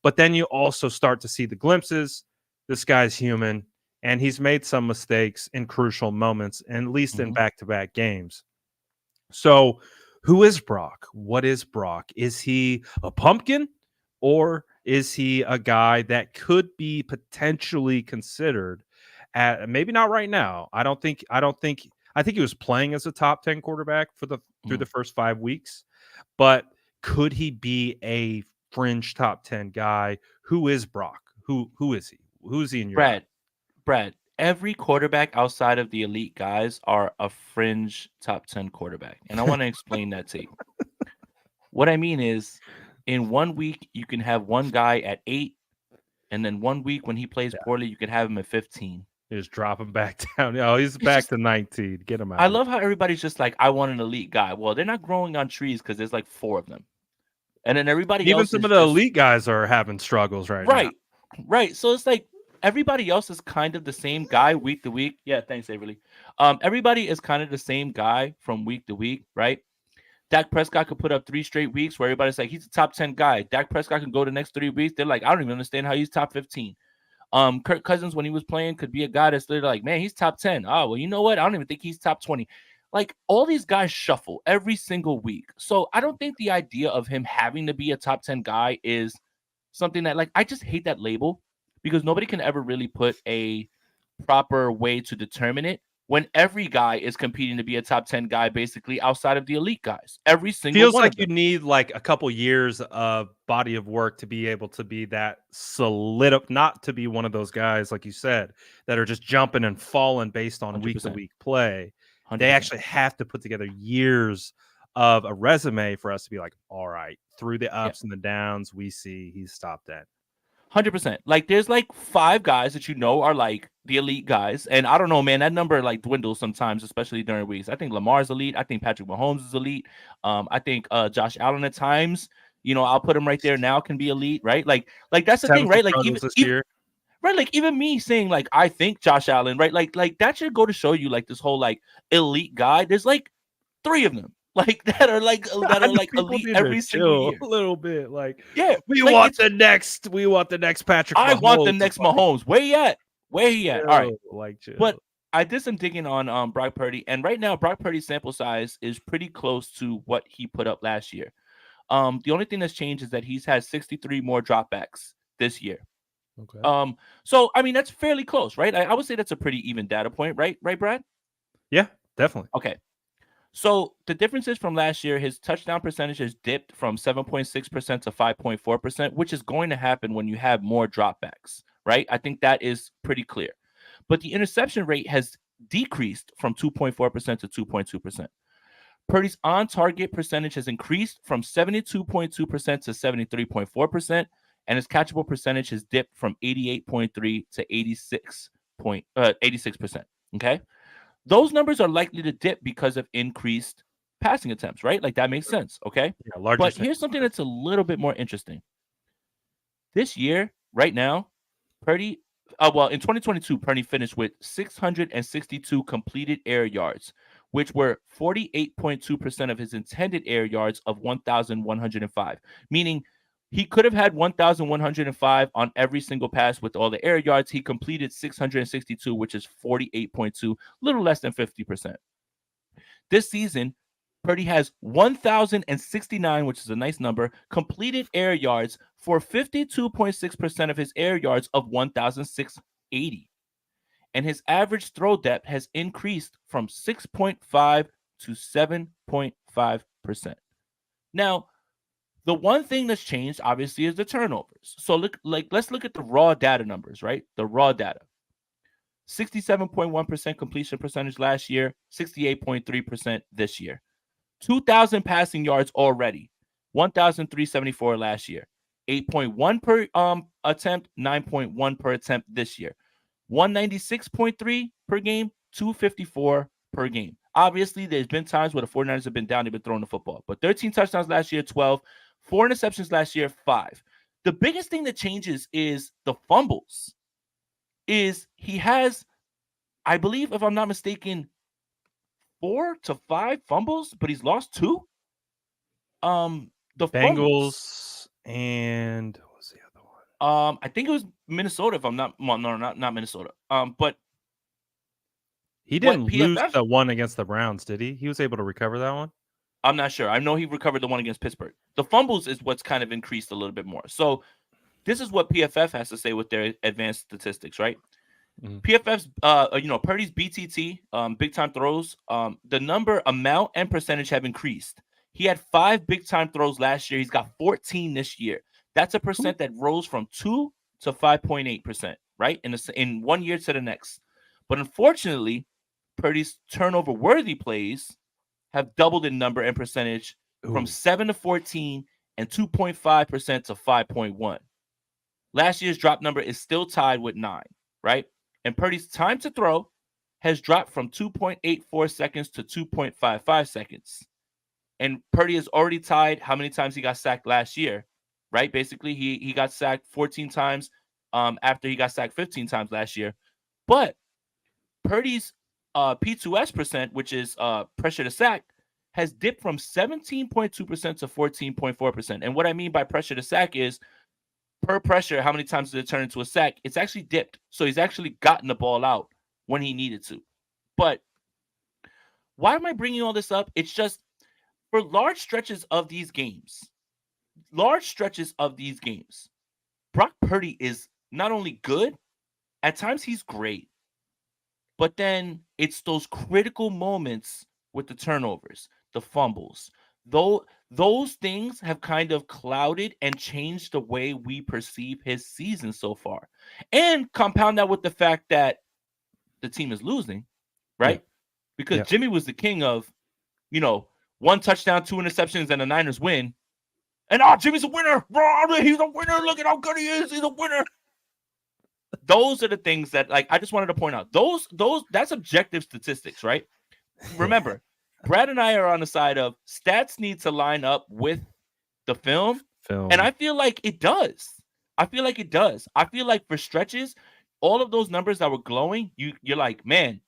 But then you also start to see the glimpses. This guy's human, and he's made some mistakes in crucial moments, and at least in Mhm. back-to-back games. So, who is Brock? What is Brock? Is he a pumpkin, or is he a guy that could be potentially considered at maybe not right now? I think he was playing as a top 10 quarterback through the Mhm. first 5 weeks, but could he be a fringe top 10 guy? Who is Brock? Who is he? Who's he in your eye? Brad, Brad, every quarterback outside of the elite guys are a fringe top 10 quarterback. And I want to explain that to you. What I mean is, in 1 week, you can have one guy at 8, and then 1 week when he plays Yeah, poorly, you can have him at 15. just drop him back down. Oh, he's It's back just to 19. Get him out I of here. love how everybody's just like, I want an elite guy. Well, they're not growing on trees because there's like 4 of them. And then everybody Even else some is of the just elite guys are having struggles right now. right. Right. So it's like everybody else is kind of the same guy week to week. Yeah, thanks, Averly. Everybody is kind of the same guy from week to week, right? Dak Prescott could put up 3 straight weeks where everybody's like, he's a top 10 guy. Dak Prescott can go the next 3 weeks. They're like, I don't even understand how he's top 15. Kirk Cousins, when he was playing, could be a guy that's literally like, man, he's top 10. Oh, well, you know what? I don't even think he's top 20. Like all these guys shuffle every single week. So I don't think the idea of him having to be a top 10 guy is something that, like, I just hate that label because nobody can ever really put a proper way to determine it when every guy is competing to be a top 10 guy basically outside of the elite guys. Every single Feels one like of you them. need like a couple years of body of work to be able to be that solid up, not to be one of those guys, like you said, that are just jumping and falling based on week to 100%. week play. They 100%. actually have to put together years of a resume for us to be like, all right, through the Yeah. ups and the downs, we see he's top 10. 100%. Like there's like 5 guys that you know are like the elite guys. And I don't know, man, that number like dwindles sometimes, especially during weeks. I think Lamar's elite. I think Patrick Mahomes is elite. I think Josh Allen at times, I'll put him right there now, can be elite, right? Like that's the He's having thing, some right? Like struggles even this even year. right, like even me saying like I think Josh Allen, right? Like that should go to show you like this whole like elite guy. There's like 3 of them like that I are know like people elite need to every single chill year. a little bit. Like, Yeah, we like want it's the next Patrick I want the Mahomes. next Like, Mahomes. Where he at? Where he at? All right. chill, like But chill. I did some digging on Brock Purdy, and right now Brock Purdy's sample size is pretty close to what he put up last year. The only thing that's changed is that he's had 63 more dropbacks this year. Okay. So I mean that's fairly close, right? I would say that's a pretty even data point, right? Right, Brad? Yeah, definitely. Okay. So the differences from last year, his touchdown percentage has dipped from 7.6% to 5.4%, which is going to happen when you have more dropbacks, right? I think that is pretty clear. But the interception rate has decreased from 2.4% to 2.2%. Purdy's on target percentage has increased from 72.2% to 73.4%, and his catchable percentage has dipped from 88.3 to 86%. Okay. those numbers are likely to dip because of increased passing attempts, right? Like that makes sense, okay? Yeah, larger But here's sample something size. that's a little bit more interesting. This year, right now, Purdy, in 2022, Purdy finished with 662 completed air yards, which were 48.2% of his intended air yards of 1,105, meaning he could have had 1,105 on every single pass with all the air yards. He completed 662, which is 48.2, little less than 50%. This season, Purdy has 1,069, which is a nice number, completed air yards for 52.6% of his air yards of 1,680. And his average throw depth has increased from 6.5 to 7.5%. Now, the one thing that's changed, obviously, is the turnovers. So let's look at the raw data numbers, right? The raw data. 67.1% completion percentage last year, 68.3% this year. 2,000 passing yards already, 1,374 last year, 8.1 per attempt, 9.1 per attempt this year, 196.3 per game, 254 per game. Obviously, there's been times where the 49ers have been down, they've been throwing the football, but 13 touchdowns last year, 12, 4 interceptions last year, 5. The biggest thing that changes is the fumbles. Is he has, I believe, if I'm not mistaken, 4 to 5 fumbles, but he's lost 2. The fumbles. Bengals and what was the other one? I think it was Minnesota. If I'm not, well, no, not Minnesota. But He what didn't lose PFF? the one against the Browns, did he? He was able to recover that one. I'm not sure. I know he recovered the one against Pittsburgh. The fumbles is what's kind of increased a little bit more. So this is what PFF has to say with their advanced statistics, right? PFF's, Purdy's BTT, big time throws, the number, amount, and percentage have increased. He had 5 big time throws last year. He's got 14 this year. That's a percent that rose from 2 to 5.8%, right? In 1 year to the next. But unfortunately, Purdy's turnover worthy plays have doubled in number and percentage from 7 to 14 and 2.5% to 5.1. Last year's drop number is still tied with 9, right? And Purdy's time to throw has dropped from 2.84 seconds to 2.55 seconds. And Purdy has already tied how many times he got sacked last year, right? Basically, he got sacked 14 times after he got sacked 15 times last year. But Purdy's P2S percent, which is pressure to sack, has dipped from 17.2% to 14.4%. And what I mean by pressure to sack is per pressure, how many times did it turn into a sack? It's actually dipped. So he's actually gotten the ball out when he needed to. But why am I bringing all this up? It's just for large stretches of these games, Brock Purdy is not only good, at times he's great. But then it's those critical moments with the turnovers, the fumbles. Though those things have kind of clouded and changed the way we perceive his season so far. And compound that with the fact that the team is losing, right? Yeah. Because Yeah. Jimmy was the king of, 1 touchdown, 2 interceptions, and the Niners win. And Jimmy's a winner. He's a winner. Look at how good he is. He's a winner. Those are the things that, like, I just wanted to point out. That's objective statistics, right? Remember, Brad and I are on the side of stats need to line up with the film. And I feel like it does. I feel like for stretches, all of those numbers that were glowing, you're like, man,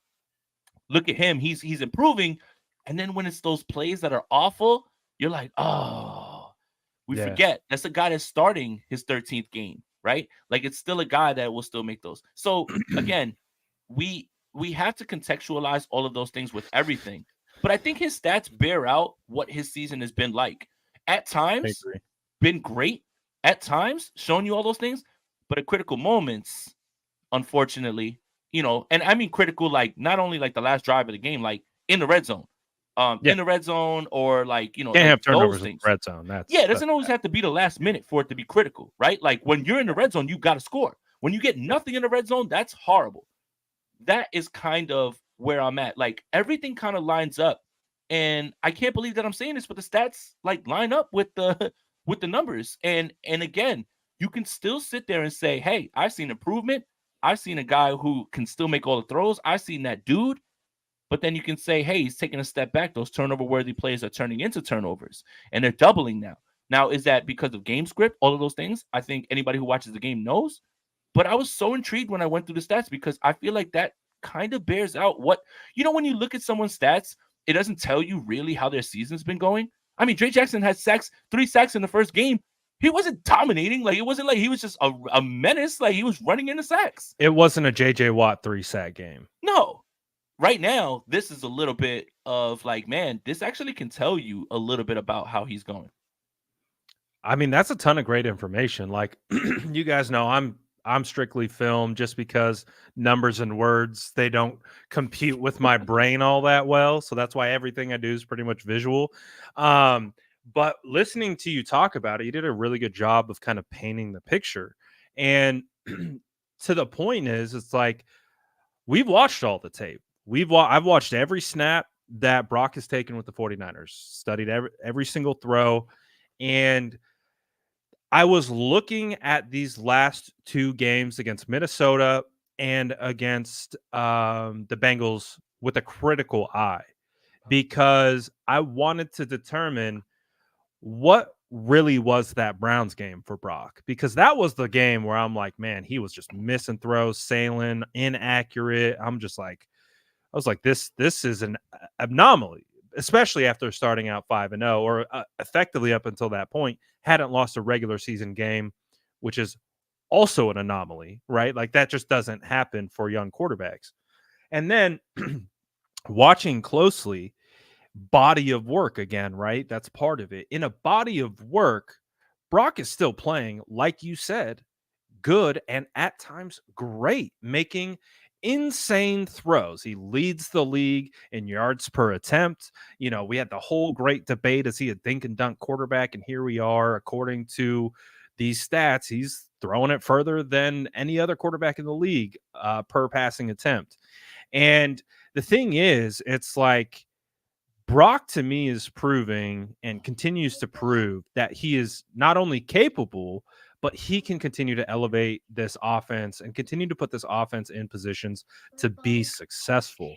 look at him. He's improving. And then when it's those plays that are awful, you're like, oh, we forget that's a guy that's starting his 13th game, right? Like it's still a guy that will still make those. So again, we have to contextualize all of those things with everything. But I think his stats bear out what his season has been like. At times, been great. At times, showing you all those things. But at critical moments, unfortunately, and I mean critical, like not only like the last drive of the game, like in the red zone. In the red zone, or like, can't like have turnovers those things. in the red zone. It doesn't always have to be the last minute for it to be critical, right? Like when you're in the red zone, you got to score. When you get nothing in the red zone, that's horrible. That is kind of where I'm at. Like everything kind of lines up, and I can't believe that I'm saying this, but the stats like line up with the numbers. And again, you can still sit there and say, hey, I've seen improvement. I've seen a guy who can still make all the throws. I've seen that dude. But then you can say, hey, he's taking a step back. Those turnover-worthy plays are turning into turnovers, and they're doubling now. Now, is that because of game script? All of those things, I think anybody who watches the game knows. But I was so intrigued when I went through the stats because I feel like that kind of bears out what, when you look at someone's stats, it doesn't tell you really how their season's been going. I mean, Dre Jackson had 3 sacks in the first game. He wasn't dominating. Like, it wasn't like he was just a menace. Like, he was running into sacks. It wasn't a J.J. Watt 3-sack game. No. Right now, this is a little bit of like, man, this actually can tell you a little bit about how he's going. I mean, that's a ton of great information. Like, you guys know I'm strictly film just because numbers and words, they don't compute with my brain all that well. So that's why everything I do is pretty much visual. But listening to you talk about it, you did a really good job of kind of painting the picture. And to the point is, it's like, we've watched all the tape. I've watched every snap that Brock has taken with the 49ers, studied every single throw. And I was looking at these last 2 games against Minnesota and against the Bengals with a critical eye, because I wanted to determine what really was that Browns game for Brock, because that was the game where I'm like, man, he was just missing throws, sailing, inaccurate. I was like, this is an anomaly, especially after starting out 5-0, or effectively up until that point hadn't lost a regular season game, which is also an anomaly, right? Like, that just doesn't happen for young quarterbacks. And then watching closely, body of work again, right? That's part of it. In a body of work, Brock is still playing, like you said, good and at times great, making insane throws. He leads the league in yards per attempt. We had the whole great debate, is he a dink and dunk quarterback? And here we are, according to these stats, he's throwing it further than any other quarterback in the league per passing attempt. And the thing is, it's like, Brock, to me, is proving and continues to prove that he is not only capable, but he can continue to elevate this offense and continue to put this offense in positions to be successful.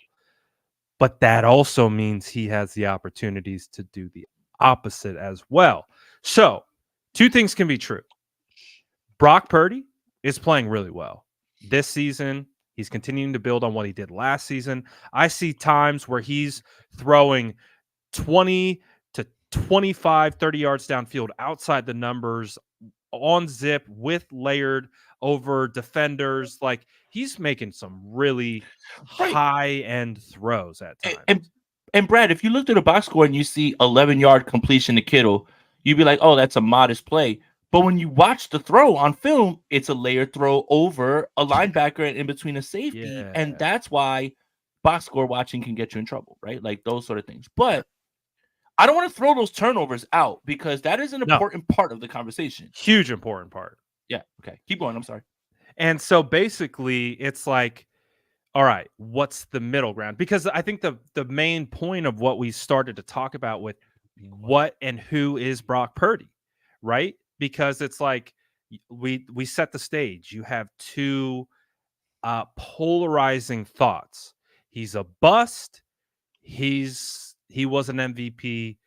But that also means he has the opportunities to do the opposite as well. So 2 things can be true. Brock Purdy is playing really well this season. He's continuing to build on what he did last season. I see times where he's throwing 20 to 25, 30 yards downfield outside the numbers, on zip, with layered over defenders. Like, he's making some really high-end throws at times. And Brad, if you looked at a box score and you see 11-yard completion to Kittle, you'd be like, oh, that's a modest play. But when you watch the throw on film, it's a layered throw over a linebacker and in between a safety. Yeah. And that's why box score watching can get you in trouble, right? Like, those sort of things. But I don't want to throw those turnovers out, because that is an important part of the conversation. Huge important part. Yeah. Okay. Keep going. I'm sorry. And so basically, it's like, all right, what's the middle ground? Because I think the main point of what we started to talk about with what and who is Brock Purdy, right? Because it's like, we set the stage. You have 2 polarizing thoughts. He's a bust. He was an MVP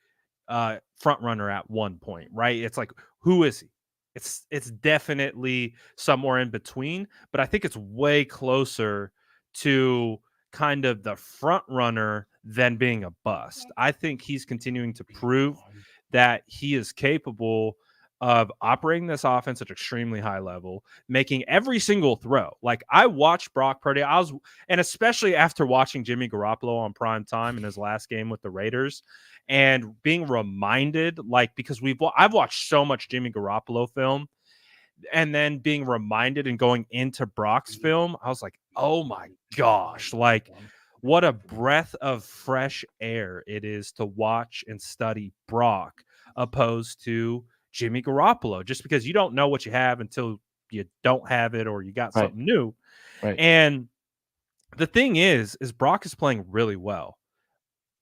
front runner at one point, right? It's like, who is he? It's definitely somewhere in between, but I think it's way closer to kind of the front runner than being a bust. I think he's continuing to prove that he is capable of operating this offense at extremely high level, making every single throw. Like, I watched Brock Purdy, and especially after watching Jimmy Garoppolo on prime time in his last game with the Raiders, and being reminded, like, because I've watched so much Jimmy Garoppolo film, and then being reminded and going into Brock's film, I was like, oh my gosh, like, what a breath of fresh air it is to watch and study Brock opposed to Jimmy Garoppolo, just because you don't know what you have until you don't have it, or you got something new. Right. And the thing is Brock is playing really well.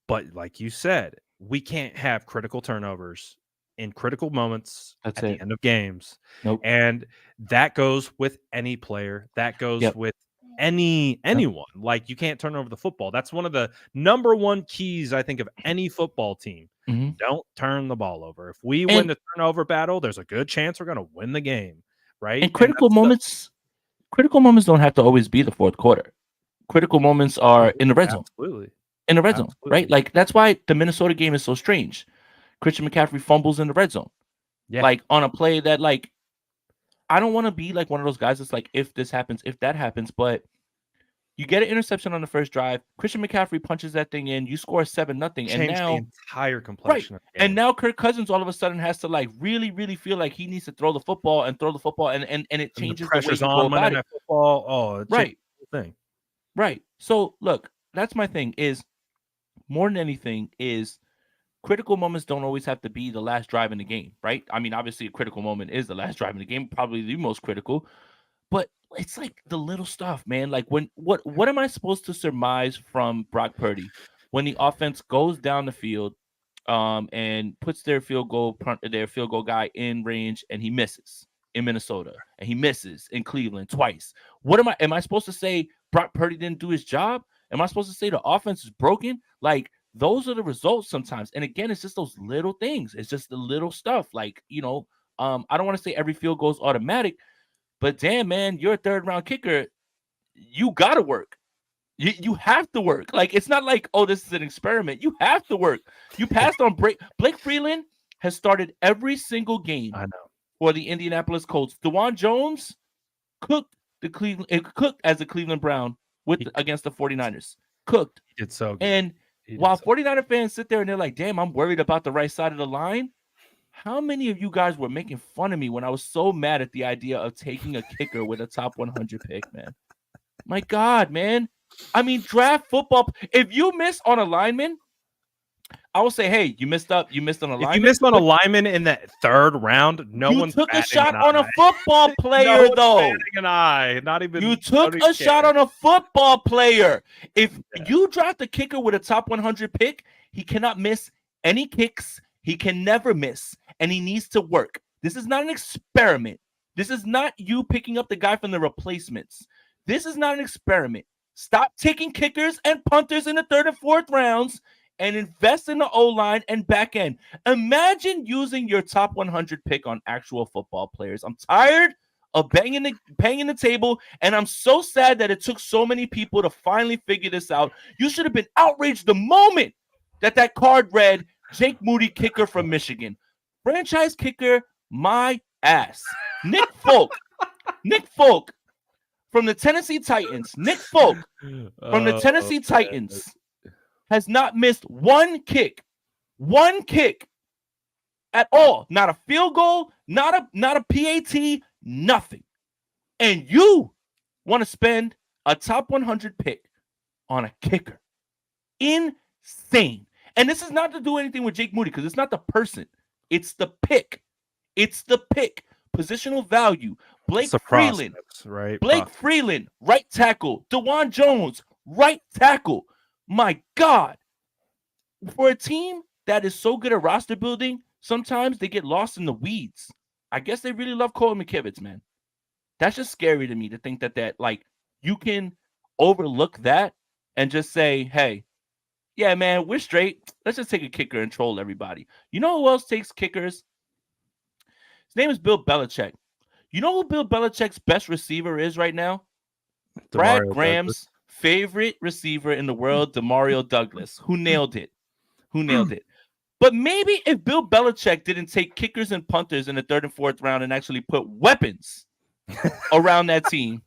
But like you said, we can't have critical turnovers in critical moments at the end of games. Nope. And that goes with any player. That goes with anyone. Like, you can't turn over the football. That's one of the number one keys, I think, of any football team. Mm-hmm. Don't turn the ball over. If we And, win the turnover battle, there's a good chance we're going to win the game, right? and critical moments don't have to always be the fourth quarter. Critical moments are in the red zone. Absolutely. In the red zone, right? Like, that's why the Minnesota game is so strange. Christian McCaffrey fumbles in the red zone. Yeah. Like, on a play that, like, I don't want to be like one of those guys that's like, if this happens, if that happens, but you get an interception on the first drive. Christian McCaffrey punches that thing in. You score 7-0, and now the entire complexion of the game. And now Kirk Cousins all of a sudden has to, like, really, really feel like he needs to throw the football, and it changes the way you go about it. Football. Oh, it's right. Thing. Right. So look, that's my thing. Is more than anything is critical moments don't always have to be the last drive in the game, right? I mean, obviously, a critical moment is the last drive in the game, probably the most critical. But it's like the little stuff, man. Like, what am I supposed to surmise from Brock Purdy when the offense goes down the field, and puts their field goal guy in range, and he misses in Minnesota, and he misses in Cleveland twice? What am I supposed to say? Brock Purdy didn't do his job? Am I supposed to say the offense is broken? Like, those are the results sometimes. And again, it's just those little things. It's just the little stuff. Like, I don't want to say every field goal is automatic. But damn, man, you're a third-round kicker. You got to work. You have to work. Like, it's not like, oh, this is an experiment. You have to work. You passed on Blake Freeland has started every single game for the Indianapolis Colts. DeJuan Jones cooked as a Cleveland Brown against the 49ers. Cooked. He did so good. And while 49er fans sit there and they're like, damn, I'm worried about the right side of the line. How many of you guys were making fun of me when I was so mad at the idea of taking a kicker with a top 100 pick, man? My God, man. I mean, draft football. If you miss on a lineman, I will say, hey, you missed on a lineman. If you missed on a lineman in that third round, you took a shot on a football player, though. An eye. Not even. You took a shot on a football player. If you draft a kicker with a top 100 pick, he cannot miss any kicks. He can never miss, and he needs to work. This is not an experiment. This is not you picking up the guy from the replacements. This is not an experiment. Stop taking kickers and punters in the third and fourth rounds and invest in the O-line and back end. Imagine using your top 100 pick on actual football players. I'm tired of banging the table, and I'm so sad that it took so many people to finally figure this out. You should have been outraged the moment that card read Jake Moody, kicker from Michigan. Franchise kicker, my ass. Nick Folk from the Tennessee Titans. Nick Folk from the Tennessee Titans has not missed one kick at all. Not a field goal, not a PAT, nothing. And you want to spend a top 100 pick on a kicker. Insane. And this is not to do anything with Jake Moody, because it's not the person. It's the pick. Positional value. Blake Freeland. Right? Freeland, right tackle. DeJuan Jones, right tackle. My God. For a team that is so good at roster building, sometimes they get lost in the weeds. I guess they really love Colton McKivitz, man. That's just scary to me, to think that like, you can overlook that and just say, hey, yeah, man, we're straight. Let's just take a kicker and troll everybody. You know who else takes kickers? His name is Bill Belichick. You know who Bill Belichick's best receiver is right now? Brad Graham's favorite receiver in the world, Demario Douglas, who nailed it. But maybe if Bill Belichick didn't take kickers and punters in the third and fourth round and actually put weapons around that team,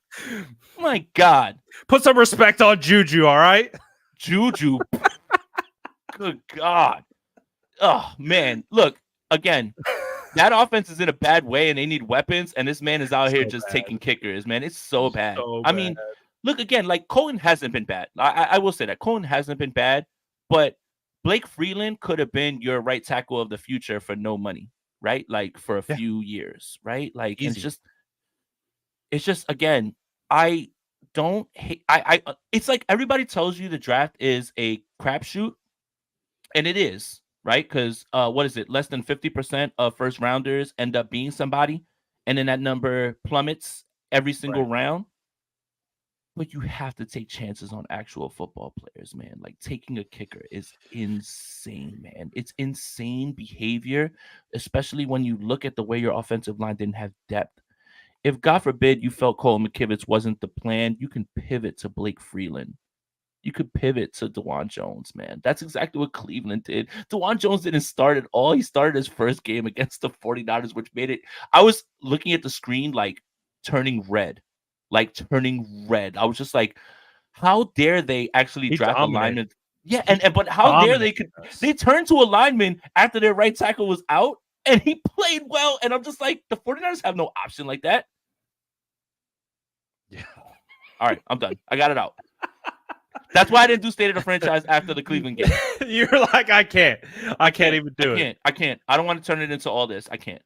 my God. Put some respect on Juju, all right? Juju. Good God. Oh, man. Look, again, that offense is in a bad way and they need weapons, and this man is out here just taking kickers, man. It's so bad. I mean, look, again, like, Colton hasn't been bad. I will say that. Colton hasn't been bad, but Blake Freeland could have been your right tackle of the future for no money, right? Like, for a few years, right? Like, it's just, again, I don't hate. It's like everybody tells you the draft is a crapshoot, and it is, right? Because what is it? Less than 50% of first rounders end up being somebody, and then that number plummets every single round. But you have to take chances on actual football players, man. Like taking a kicker is insane, man. It's insane behavior, especially when you look at the way your offensive line didn't have depth. If God forbid you felt Cole McKivitz wasn't the plan, you can pivot to Blake Freeland. You could pivot to DeJuan Jones, man. That's exactly what Cleveland did. DeJuan Jones didn't start at all. He started his first game against the 49ers, which made it. I was looking at the screen like turning red. Like turning red. I was just like, how dare they actually He draft a dominated. lineman? Yeah, He but how dare they dominated us. they turned to a lineman after their right tackle was out and he played well. And I'm just like, the 49ers have no option like that. Yeah. All right, I'm done. I got it out. That's why I didn't do State of the Franchise after the Cleveland game. You're like, I can't even do it. I can't. I don't want to turn it into all this. I can't.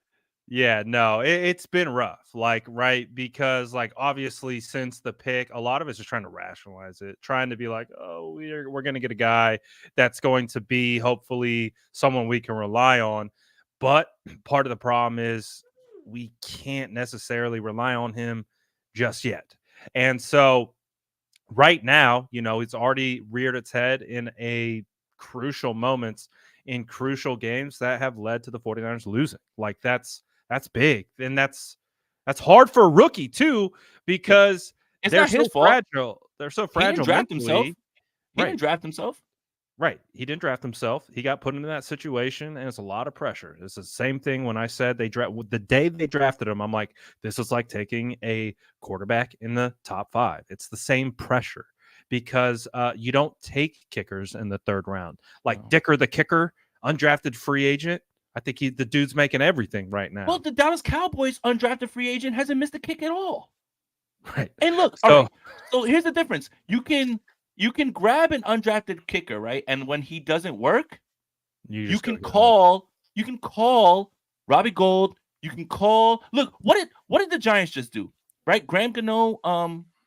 Yeah, no, it's been rough. Like, right, because like obviously since the pick, a lot of us just trying to rationalize it, trying to be like, oh, we're gonna get a guy that's going to be hopefully someone we can rely on. But part of the problem is we can't necessarily rely on him just yet. And so right now, it's already reared its head in a crucial moments in crucial games that have led to the 49ers losing. Like that's big. And that's hard for a rookie too, because it's they're not so his fault. fragile. They're so He fragile. didn't draft mentally. himself. He Right. didn't draft himself. Right. He didn't draft himself. He got put into that situation, and it's a lot of pressure. It's the same thing when I said the day they drafted him, I'm like, this is like taking a quarterback in the top 5. It's the same pressure because you don't take kickers in the 3rd round. Like No. Dicker the kicker, undrafted free agent. I think the dude's making everything right now. Well, the Dallas Cowboys undrafted free agent hasn't missed a kick at all. Right. And look, all right. So here's the difference. You can grab an undrafted kicker, right? And when he doesn't work, you can call Robbie Gould. You can call. Look, what did the Giants just do? Right? Graham Gano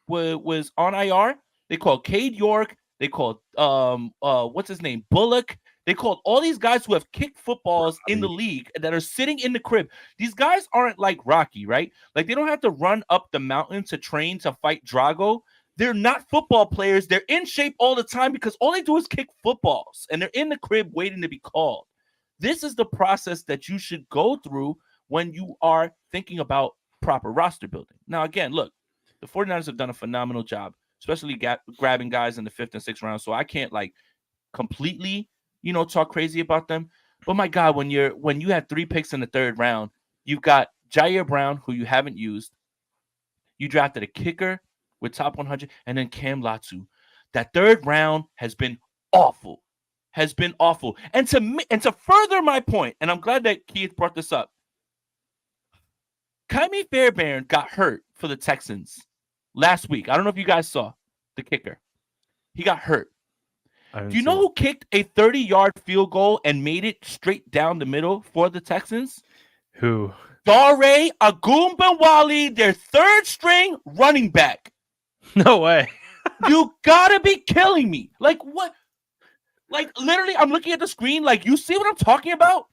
was on IR. They called Cade York. They called what's his name? Bullock. They called all these guys who have kicked footballs in the league that are sitting in the crib. These guys aren't like Rocky, right? Like they don't have to run up the mountain to train to fight Drago. They're not football players. They're in shape all the time because all they do is kick footballs and they're in the crib waiting to be called. This is the process that you should go through when you are thinking about proper roster building. Now, again, look, the 49ers have done a phenomenal job, especially grabbing guys in the 5th and 6th round. So I can't like completely, talk crazy about them. But my God, when you have 3 picks in the 3rd round, you've got Jair Brown, who you haven't used. You drafted a kicker with top 100, and then Cam Latsu. That 3rd round has been awful. And to further my point, and I'm glad that Keith brought this up, Kymie Fairbairn got hurt for the Texans last week. I don't know if you guys saw the kicker. He got hurt. Do you know who kicked a 30-yard field goal and made it straight down the middle for the Texans? Who? Dare Agumbawali, their 3rd string running back. No way. You gotta be killing me. Like what? Like literally, I'm looking at the screen. Like, you see what I'm talking about?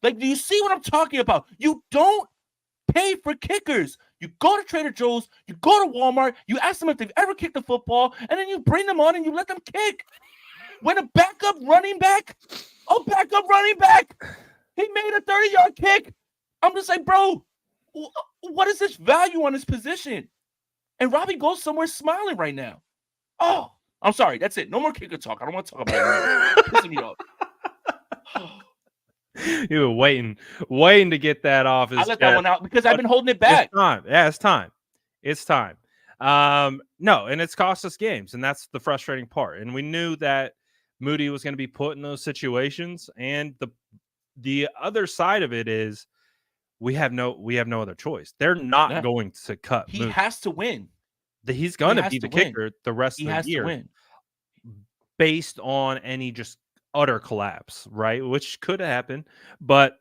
Like, do you see what I'm talking about? You don't pay for kickers. You go to Trader Joe's, you go to Walmart, you ask them if they've ever kicked a football, and then you bring them on and you let them kick. When a backup running back, he made a 30-yard kick. I'm just like, bro, what is this value on his position? And Robbie goes somewhere smiling right now. Oh, I'm sorry. That's it. No more kicker talk. I don't want to talk about it. Pissing me off. You were waiting to get that off. I let that one out because I've been holding it back. It's time. Yeah, it's time. No, and it's cost us games, and that's the frustrating part. And we knew that Moody was going to be put in those situations, and the other side of it is we have no other choice. They're not going to cut. He Moody. has to win. He's going to be the kicker the rest of the year. He has to win. Based on any just utter collapse, right? Which could happen, but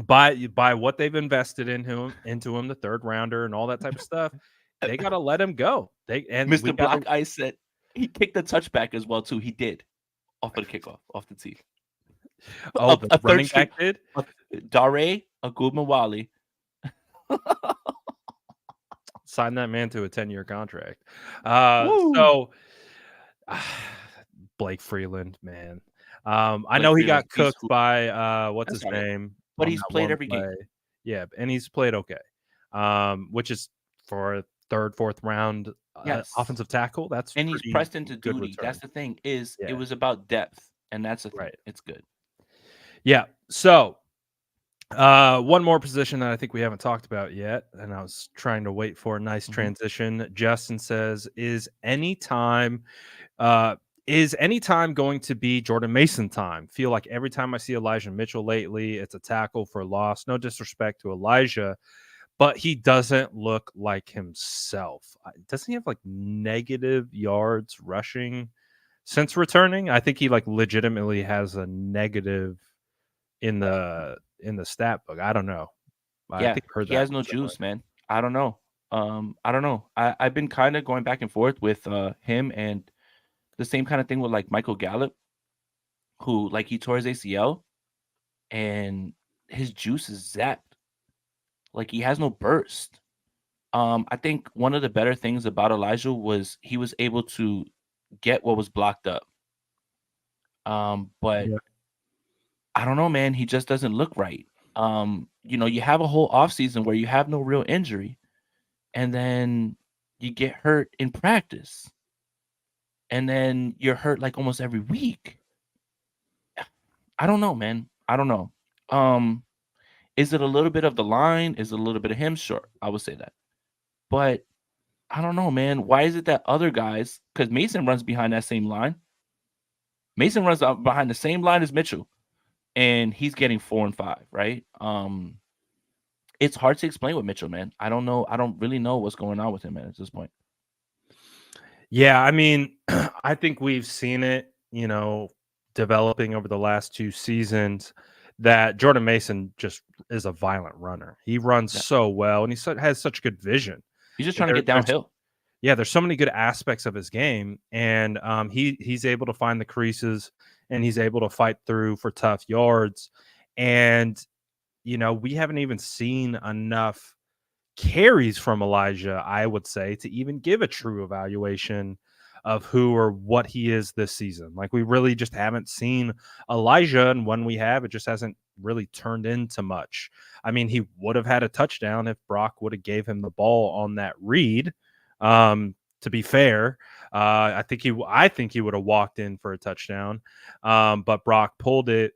by what they've invested into him, the 3rd rounder and all that type of stuff, they got to let him go. Mr. Black Ice said he kicked the touchback as well too. He did off of the kickoff, off the tee. Oh, the running back did? Dare Agumbawali. Sign that man to a 10-year contract. Woo! So Blake Freeland, man. I Blake know he Freeland, got he's cooked who by what's that's his all right. name But on he's that played one every game. play. Yeah, and he's played okay. Which is for a third, fourth round Yes. offensive tackle. That's And he's pretty pressed into good duty. That's return. the thing, is it Yeah, was about depth, and that's the thing. right. It's good. Yeah. So one more position that I think we haven't talked about yet, and I was trying to wait for a nice Mhm. transition. Justin says, uh, is any time going to be Jordan Mason time? Feel like every time I see Elijah Mitchell lately, it's a tackle for loss. No disrespect to Elijah, but he doesn't look like himself. Doesn't he have like negative yards rushing since returning? I think he like legitimately has a negative in the stat book. I don't know. I Yeah, think I heard he that has no somewhere. juice, man. I don't know. I don't know. I've been kind of going back and forth with him, and the same kind of thing with like Michael Gallup, who like he tore his ACL and his juice is zapped. Like he has no burst. I think one of the better things about Elijah was he was able to get what was blocked up. But Yeah. I don't know, man. He just doesn't look right. You have a whole offseason where you have no real injury, and then you get hurt in practice, and then you're hurt like almost every week. I don't know, man. I don't know. Um, is it a little bit of the line? Is it a little bit of him? Sure, I would say that. But I don't know, man. Why is it that other guys, because Mason runs behind that same line, Mason runs behind the same line as Mitchell, and he's getting 4 and 5, right? It's hard to explain with Mitchell, man. I don't know. I don't really know what's going on with him, man, at this point. Yeah, I mean, I think we've seen it, developing over the last 2 seasons that Jordan Mason just is a violent runner. He runs Yeah. so well, and has such good vision. He's just trying to There get there's downhill. Yeah, there's so many good aspects of his game, and, he's able to find the creases, and he's able to fight through for tough yards, and, we haven't even seen enough carries from Elijah, I would say, to even give a true evaluation of who or what he is this season. Like we really just haven't seen Elijah, and when we have, it just hasn't really turned into much. I mean, he would have had a touchdown if Brock would have gave him the ball on that read. To be fair, I think he would have walked in for a touchdown, but Brock pulled it,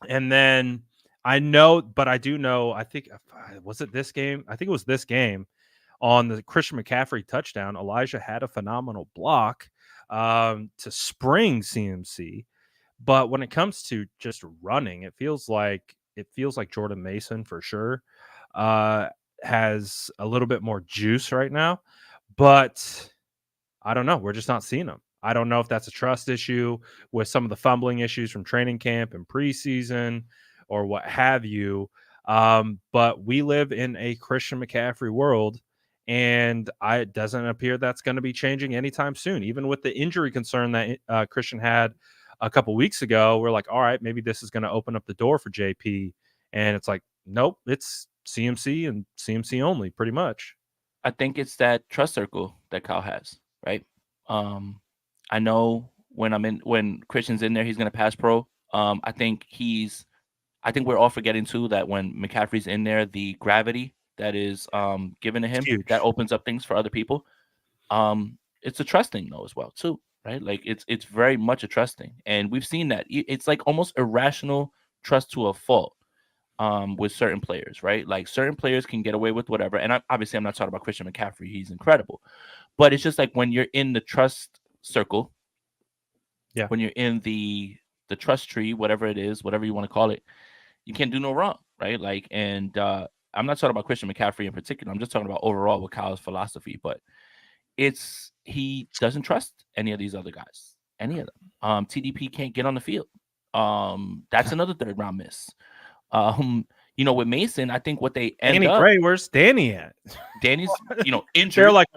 and then I know, but I do know, I think, was it this game? I think it was this game on the Christian McCaffrey touchdown. Elijah had a phenomenal block to spring CMC. But when it comes to just running, it feels like Jordan Mason for sure uh, has a little bit more juice right now. But I don't know. We're just not seeing them. I don't know if that's a trust issue with some of the fumbling issues from training camp and preseason or what have you. But we live in a Christian McCaffrey world, and it doesn't appear that's going to be changing anytime soon. Even with the injury concern that Christian had a couple weeks ago, we're like, all right, maybe this is going to open up the door for JP. And it's like, nope, it's CMC and CMC only, pretty much. I think it's that trust circle that Kyle has, right? Um, I know when Christian's in there, he's gonna pass pro. I think we're all forgetting too that when McCaffrey's in there, the gravity that is given to It's him, that huge. opens up things for other people. It's a trust thing though as well too, right? Like it's very much a trust thing, and we've seen that. It's like almost irrational trust to a fault with certain players, right? Like certain players can get away with whatever. And obviously, I'm not talking about Christian McCaffrey; he's incredible. But it's just like when you're in the trust circle, Yeah. when you're in the trust tree, whatever it is, whatever you want to call it, you can't do no wrong, right? Like, and I'm not talking about Christian McCaffrey in particular. I'm just talking about overall with Kyle's philosophy. But he doesn't trust any of these other guys, any of them. TDP can't get on the field. That's another third round miss. Um, with Mason, I think what they end Danny up, Gray, where's Danny at? Danny's, They're injured. like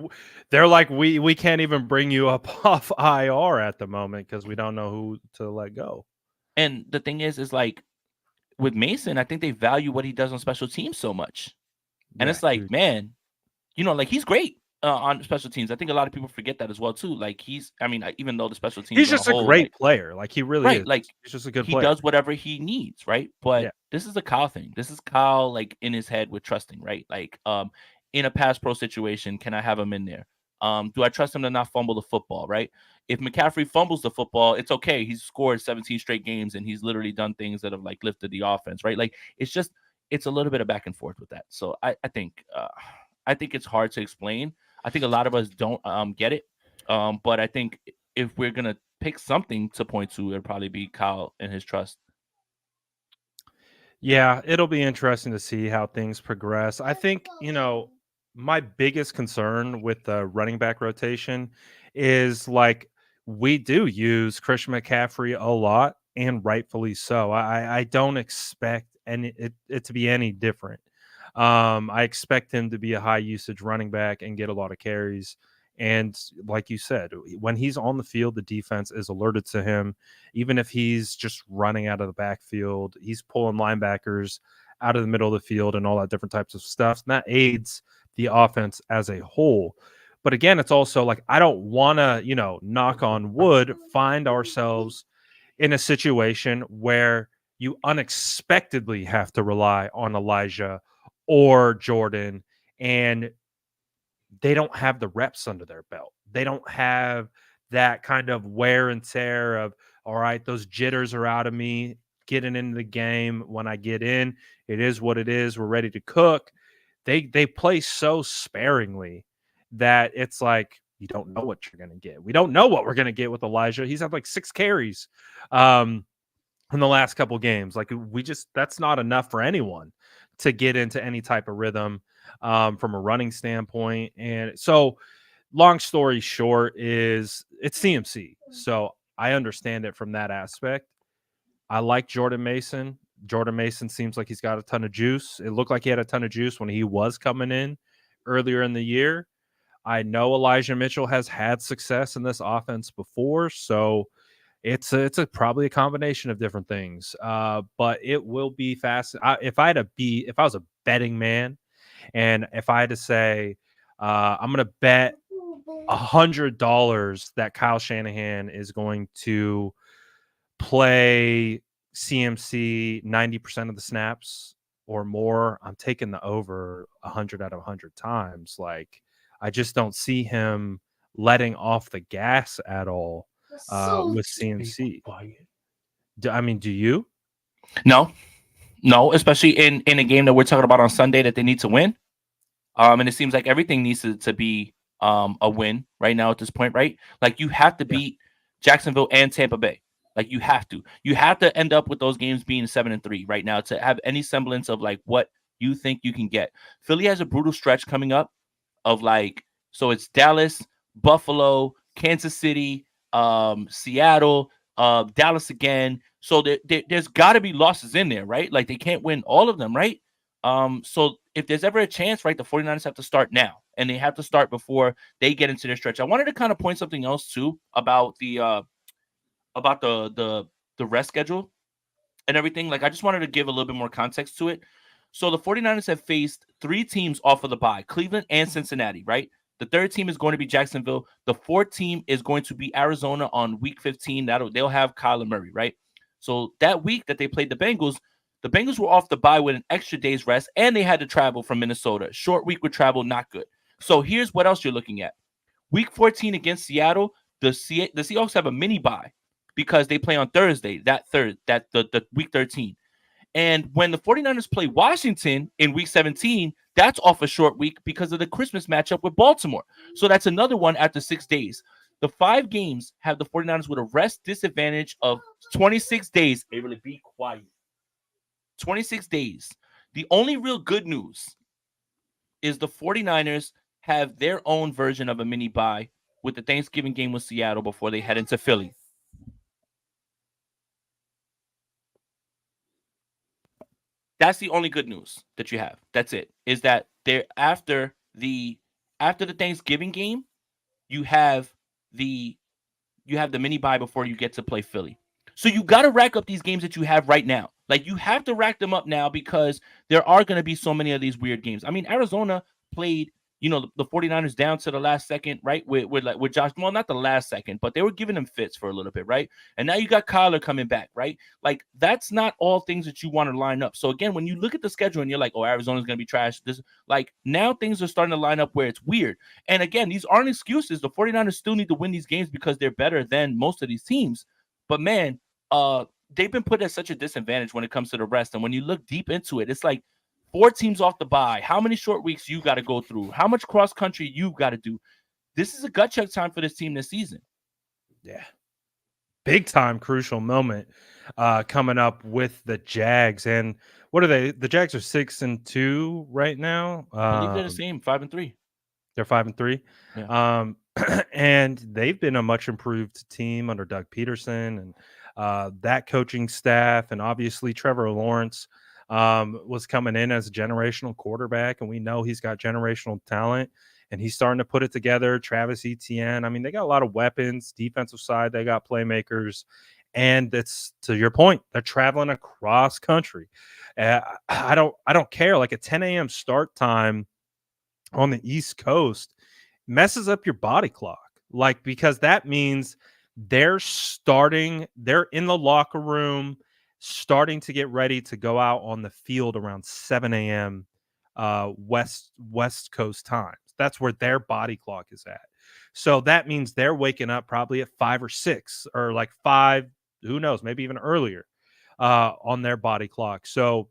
they're like we can't even bring you up off IR at the moment because we don't know who to let go. And the thing is like with Mason, I think they value what he does on special teams so much. And Yeah, it's like, huge. man, like he's great on special teams. I think a lot of people forget that as well too. Like even though the special teams He's on a just a whole, great like player. Like he really right, is. like He's just a good he player. does whatever he needs, right? But Yeah. this is a Kyle thing. This is Kyle like in his head with trusting, right? Like in a pass pro situation, can I have him in there? Do I trust him to not fumble the football, right? If McCaffrey fumbles the football, it's okay. He's scored 17 straight games and he's literally done things that have like lifted the offense, right? Like it's a little bit of back and forth with that. So I think it's hard to explain. I think a lot of us don't get it. But I think if we're gonna pick something to point to, it'd probably be Kyle and his trust. Yeah, it'll be interesting to see how things progress. I think, my biggest concern with the running back rotation is like we do use Christian McCaffrey a lot, and rightfully so. I don't expect it to be any different. I expect him to be a high usage running back and get a lot of carries. And like you said, when he's on the field, the defense is alerted to him. Even if he's just running out of the backfield, he's pulling linebackers out of the middle of the field and all that different types of stuff. And that aids the offense as a whole. But again, it's also like I don't want to, knock on wood, find ourselves in a situation where you unexpectedly have to rely on Elijah or Jordan, and they don't have the reps under their belt. They don't have that kind of wear and tear of, all right, those jitters are out of me getting into the game. When I get in, it is what it is. We're ready to cook. They play so sparingly that it's like you don't know what you're going to get. We don't know what we're going to get with Elijah. He's had like 6 carries in the last couple games. Like that's not enough for anyone to get into any type of rhythm from a running standpoint. And so long story short is it's CMC. So I understand it from that aspect. I like Jordan Mason. Jordan Mason seems like he's got a ton of juice. It looked like he had a ton of juice when he was coming in earlier in the year. I know Elijah Mitchell has had success in this offense before, so it's probably a combination of different things. But it will be fast. If I was a betting man, and if I had to say, I'm going to bet $100 that Kyle Shanahan is going to play CMC 90% of the snaps or more, I'm taking the over 100 out of 100 times. Like, I just don't see him letting off the gas at all with CMC. Do you? No, especially in a game that we're talking about on Sunday that they need to win. And it seems like everything needs to be a win right now at this point, right? Like you have to beat Jacksonville and Tampa Bay. Like you have to end up with those games being 7-3 right now to have any semblance of like what you think you can get. Philly has a brutal stretch coming up of like, so it's Dallas, Buffalo, Kansas City, Seattle, Dallas again. So there's got to be losses in there, right? Like they can't win all of them, right? So if there's ever a chance, right, the 49ers have to start now, and they have to start before they get into their stretch. I wanted to kind of point something else too about the rest schedule and everything. Like I just wanted to give a little bit more context to it. So the 49ers have faced 3 teams off of the bye, Cleveland and Cincinnati, right? The third team is going to be Jacksonville. The fourth team is going to be Arizona on week 15. They'll have Kyler Murray, right? So that week that they played the Bengals were off the bye with an extra day's rest, and they had to travel from Minnesota. Short week with travel, not good. So here's what else you're looking at. Week 14 against Seattle, the Seahawks have a mini bye because they play on Thursday, the week 13. And when the 49ers play Washington in week 17, that's off a short week because of the Christmas matchup with Baltimore. So that's another one after 6 days. The 5 games have the 49ers with a rest disadvantage of 26 days. They really be quiet. 26 days. The only real good news is the 49ers have their own version of a mini bye with the Thanksgiving game with Seattle before they head into Philly. That's the only good news that you have. That's it. Is that they're after the Thanksgiving game, you have the mini bye before you get to play Philly. So you got to rack up these games that you have right now. Like you have to rack them up now because there are going to be so many of these weird games. I mean, Arizona played the 49ers down to the last second, right? With Josh, well, not the last second, but they were giving him fits for a little bit, right? And now you got Kyler coming back, right? Like, that's not all things that you want to line up. So again, when you look at the schedule and you're like, oh, Arizona's going to be trash, this, like, now things are starting to line up where it's weird. And again, these aren't excuses. The 49ers still need to win these games because they're better than most of these teams. But man, they've been put at such a disadvantage when it comes to the rest. And when you look deep into it, it's like 4 teams off the bye. How many short weeks you got to go through? How much cross country you got to do? This is a gut check time for this team this season. Yeah. Big time crucial moment coming up with the Jags. And what are they? The Jags are 6-2 right now. I believe they're the same, 5-3. They're 5-3. Yeah. And they've been a much improved team under Doug Peterson and that coaching staff. And obviously Trevor Lawrence was coming in as a generational quarterback, and we know he's got generational talent, and he's starting to put it together. Travis Etienne, I mean, they got a lot of weapons. Defensive side, they got playmakers, and it's, to your point, they're traveling across country. I don't care. Like a 10 a.m. start time on the East Coast messes up your body clock, like, because that means they're in the locker room starting to get ready to go out on the field around 7 a.m. West Coast times. That's where their body clock is at. So that means they're waking up probably at 5 or 6 or like 5, who knows, maybe even earlier on their body clock. So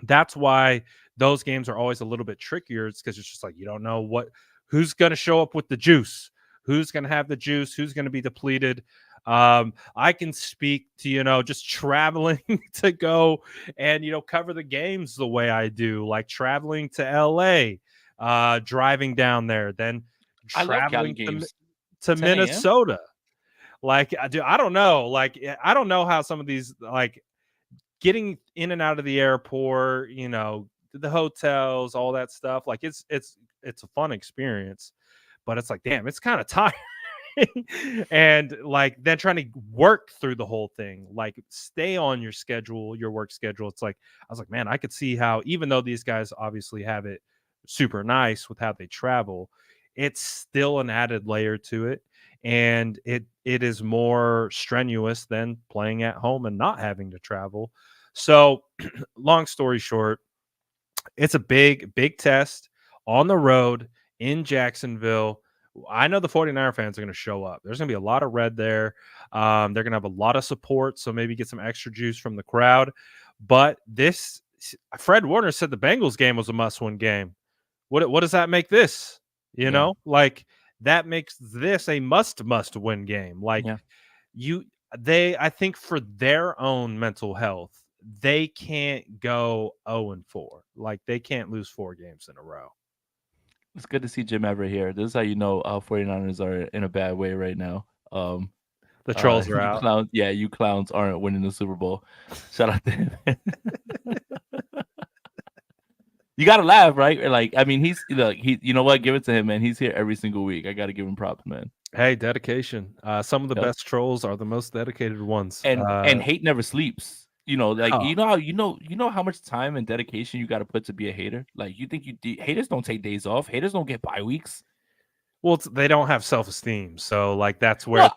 that's why those games are always a little bit trickier. It's because it's just like you don't know who's going to show up with the juice, who's going to have the juice, who's going to be depleted. I can speak to, just traveling to go and, cover the games the way I do, like traveling to LA, driving down there, then traveling to Minnesota. Like, I don't know. Like, I don't know how some of these, like, getting in and out of the airport, the hotels, all that stuff. Like, it's a fun experience, but it's like, damn, it's kind of tiring. And like then trying to work through the whole thing, like stay on your schedule, your work schedule. It's like, I was like, man, I could see how, even though these guys obviously have it super nice with how they travel, it's still an added layer to it. And it is more strenuous than playing at home and not having to travel. So long story short, it's a big test on the road in Jacksonville. I know the 49er fans are going to show up. There's going to be a lot of red there. They're going to have a lot of support, so maybe get some extra juice from the crowd. But Fred Warner said the Bengals game was a must-win game. What does that make this? Like that makes this a must-win game. Like I think for their own mental health, they can't go 0-4. Like they can't lose 4 games in a row. It's good to see Jim Everett here. This is how you know 49ers are in a bad way right now. The trolls are out. Clowns, you clowns aren't winning the Super Bowl. Shout out to him. You gotta laugh, right? Like, I mean, you know what? Give it to him, man. He's here every single week. I gotta give him props, man. Hey, dedication. Some of the best trolls are the most dedicated ones. And hate never sleeps. You know how much time and dedication you got to put to be a hater. Like, you think haters don't take days off. Haters don't get bye weeks. Well, they don't have self-esteem, so like that's where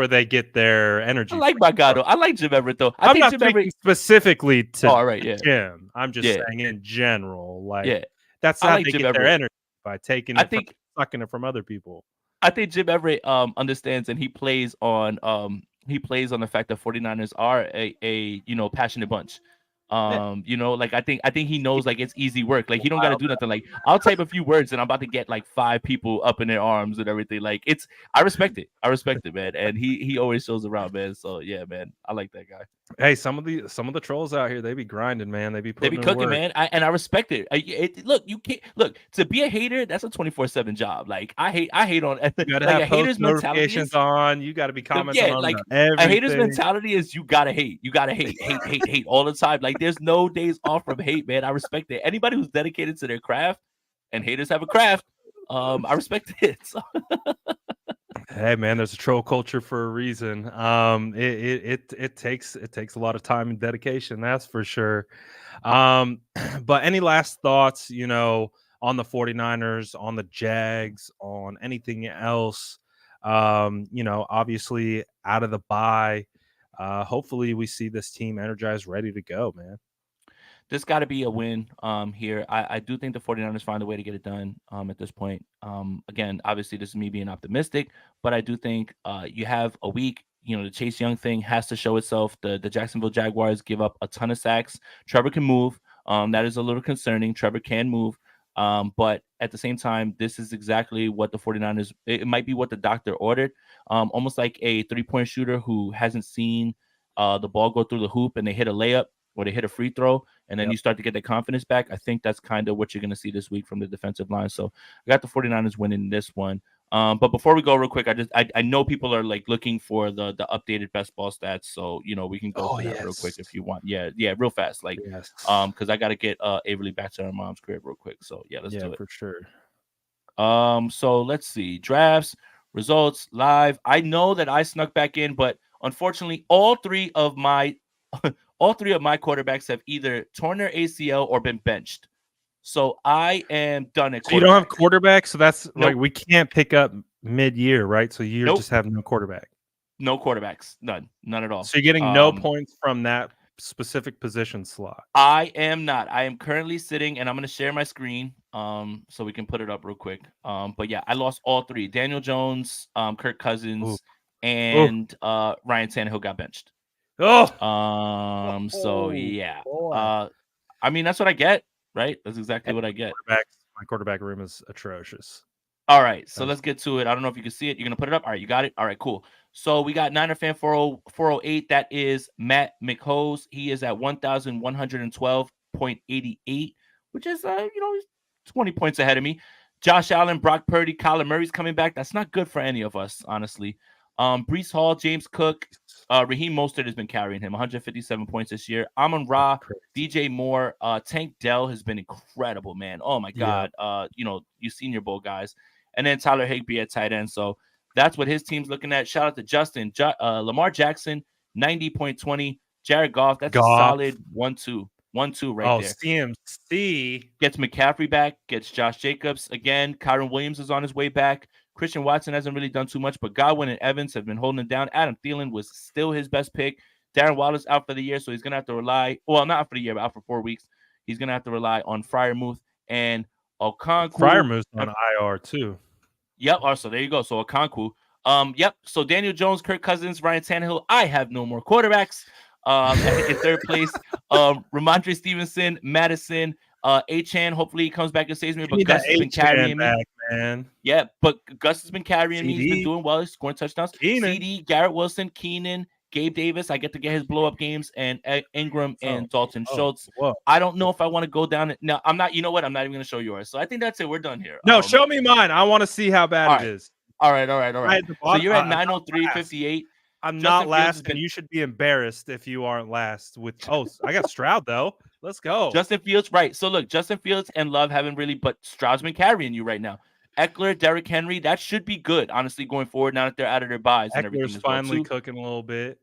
they get their energy. I like my guy though. I like Jim Everett though. I'm not speaking specifically to Jim. I'm just saying in general. Like that's how they get their energy, by taking it sucking it from other people. I think Jim Everett understands, and he plays on the fact that 49ers are a passionate bunch. Like I think he knows, like, it's easy work. Like, he don't got to do nothing. Like, I'll type a few words and I'm about to get like 5 people up in their arms and everything. Like, I respect it, man. And he always shows around, man. So yeah, man, I like that guy. Hey, some of the trolls out here, they be grinding, man. They be cooking, work. Man. I respect it. Look, you can't to be a hater. That's a 24/7 job. Like, I hate on. You gotta have a hater's notifications on. You got to be commenting on everything. A hater's mentality is you gotta hate. You gotta hate all the time. Like, there's no days off from hate, man. I respect it. Anybody who's dedicated to their craft, and haters have a craft, I respect it. So. Hey man, there's a troll culture for a reason. It takes a lot of time and dedication, that's for sure. But any last thoughts, on the 49ers, on the Jags, on anything else. Obviously out of the bye. Hopefully we see this team energized, ready to go, man. This got to be a win here. I do think the 49ers find a way to get it done at this point. Again, obviously, this is me being optimistic, but I do think you have a week. The Chase Young thing has to show itself. The Jacksonville Jaguars give up a ton of sacks. Trevor can move. That is a little concerning. Trevor can move. But at the same time, this is exactly what the 49ers, it might be what the doctor ordered. Almost like a 3-point shooter who hasn't seen the ball go through the hoop and they hit a layup or they hit a free throw, and then you start to get the confidence back. I think that's kind of what you're going to see this week from the defensive line. So I got the 49ers winning this one. But before we go real quick, I know people are like looking for the updated best ball stats. So, we can go through that real quick if you want. Yeah, real fast. Like, because I got to get Averly back to her mom's crib real quick. So yeah, let's do it. For sure. So let's see. Drafts, results, live. I know that I snuck back in, but unfortunately, all three of my quarterbacks have either torn their ACL or been benched. So I am done at quarterback. So you don't have quarterback, so that's like we can't pick up mid-year, right? So you just have no quarterback. No quarterbacks. None at all. So you're getting no points from that specific position slot. I am not. I am currently sitting, and I'm going to share my screen so we can put it up real quick. But yeah, I lost all three. Daniel Jones, Kirk Cousins, and Ryan Tannehill got benched. So yeah. I mean, that's what I get, right? That's exactly what I get. My quarterback room is atrocious. All right, so let's get to it. I don't know if you can see it. You're going to put it up? All right, you got it? All right, cool. So we got Niner Fan 408. That is Matt McHose. He is at 1,112.88, which is, he's 20 points ahead of me. Josh Allen, Brock Purdy, Kyler Murray's coming back. That's not good for any of us, honestly. Breece Hall, James Cook, Raheem Mostert has been carrying him, 157 points this year. Amon-Ra, DJ Moore, Tank Dell has been incredible, man. Oh my God. You Senior Bowl guys. And then Tyler Higbee at tight end. So that's what his team's looking at. Shout out to Justin. Lamar Jackson, 90.20. Jared Goff, that's a solid 1-2. 1-2 right there. CMC gets McCaffrey back, gets Josh Jacobs again. Kyron Williams is on his way back. Christian Watson hasn't really done too much, but Godwin and Evans have been holding it down. Adam Thielen was still his best pick. Darren Waller's out for the year, so he's going to have to rely – well, not out for the year, but out for 4 weeks. He's going to have to rely on Freiermuth and Okonkwo. Freiermuth's on IR too. Yep. So there you go. So Okonkwo. Yep. So Daniel Jones, Kirk Cousins, Ryan Tannehill. I have no more quarterbacks. In third place, Ramondre Stevenson, Madison, Achan. Hopefully he comes back and saves me. But Gus has been carrying me. Man. Yeah, but Gus has been carrying me. He's been doing well. He's scoring touchdowns. CD, Garrett Wilson, Keenan, Gabe Davis. I get to get his blow-up games, and Ingram and Dalton Schultz. I don't know if I want to go down it. No, I'm not. You know what? I'm not even going to show yours. So I think that's it. We're done here. No, show me mine. I want to see how bad it is. All right. So you're at 903.58. I'm not last, and you should be embarrassed if you aren't last. I got Stroud though. Let's go. Justin Fields, right? So look, Justin Fields and Love haven't really, but Stroud's been carrying you right now. Eckler, Derrick Henry, that should be good, honestly, going forward now that they're out of their buys and everything. Eckler's finally cooking a little bit.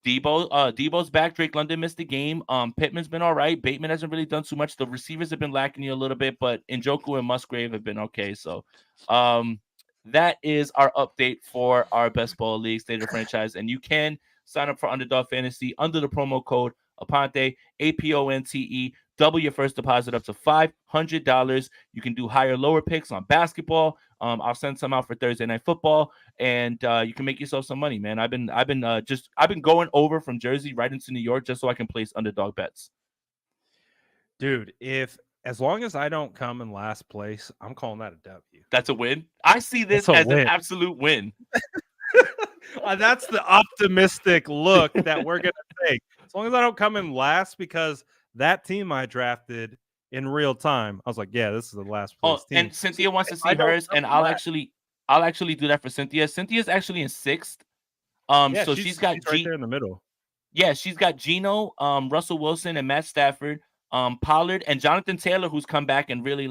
Debo's back. Drake London missed the game. Pittman's been all right. Bateman hasn't really done too much. The receivers have been lacking you a little bit, but Njoku and Musgrave have been okay. So, that is our update for our Best Ball League State of the Franchise, and you can sign up for Underdog Fantasy under the promo code Aponte, APONTE. Double your first deposit up to $500. You can do higher, lower picks on basketball. I'll send some out for Thursday Night Football, and you can make yourself some money, man. I've been going over from Jersey right into New York just so I can place underdog bets. Dude, as long as I don't come in last place, I'm calling that a W. That's a win. I see this as an absolute win. That's the optimistic look that we're gonna take. As long as I don't come in last, because that team I drafted in real time, I was like, yeah, this is the last place team. And Cynthia wants to see hers, and I'll actually do that for Cynthia. Cynthia's actually in 6th. So she's got right there in the middle. Yeah, she's got Geno, Russell Wilson, and Matt Stafford, Pollard, and Jonathan Taylor, who's come back and really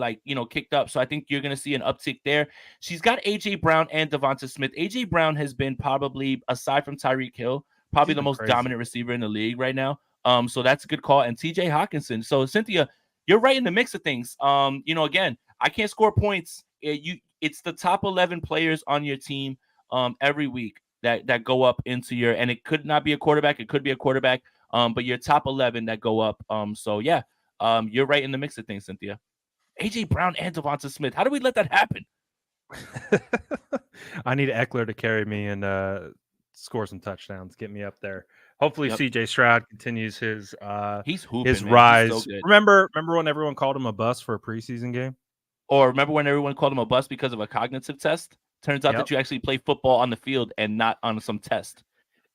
kicked up. So I think you're going to see an uptick there. She's got AJ Brown and Devonta Smith. AJ Brown has been probably, aside from Tyreek Hill, the most dominant receiver in the league right now. So that's a good call. And TJ Hawkinson. So Cynthia, you're right in the mix of things. Again, I can't score points. It's the top 11 players on your team every week that go up into your, and it could not be a quarterback. It could be a quarterback. But your top 11 that go up. So yeah, you're right in the mix of things, Cynthia. AJ Brown and Devonta Smith. How do we let that happen? I need Eckler to carry me and score some touchdowns, get me up there. Hopefully, Yep. CJ Stroud continues He's hooping, his man. He's so rise. good. Remember when everyone called him a bust for a preseason game? Or remember when everyone called him a bust because of a cognitive test? Turns out Yep. that you actually play football on the field and not on some test.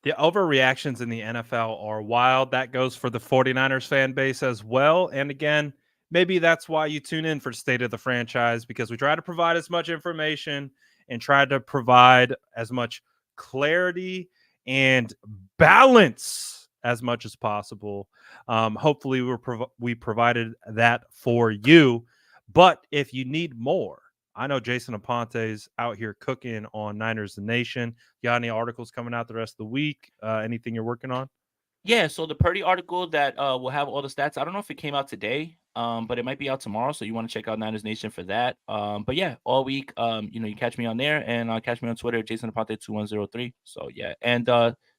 The overreactions in the NFL are wild. That goes for the 49ers fan base as well. And again, maybe that's why you tune in for State of the Franchise, because we try to provide as much information and try to provide as much clarity and balance as much as possible. Hopefully, we provided that for you. But if you need more, I know Jason Aponte's out here cooking on Niners the Nation. You got any articles coming out the rest of the week? Anything you're working on? Yeah, so the Purdy article that will have all the stats. I don't know if it came out today, but it might be out tomorrow. So you want to check out Niners Nation for that. But yeah, all week, you catch me on there and catch me on Twitter, Jason Aponte 2103. So yeah, and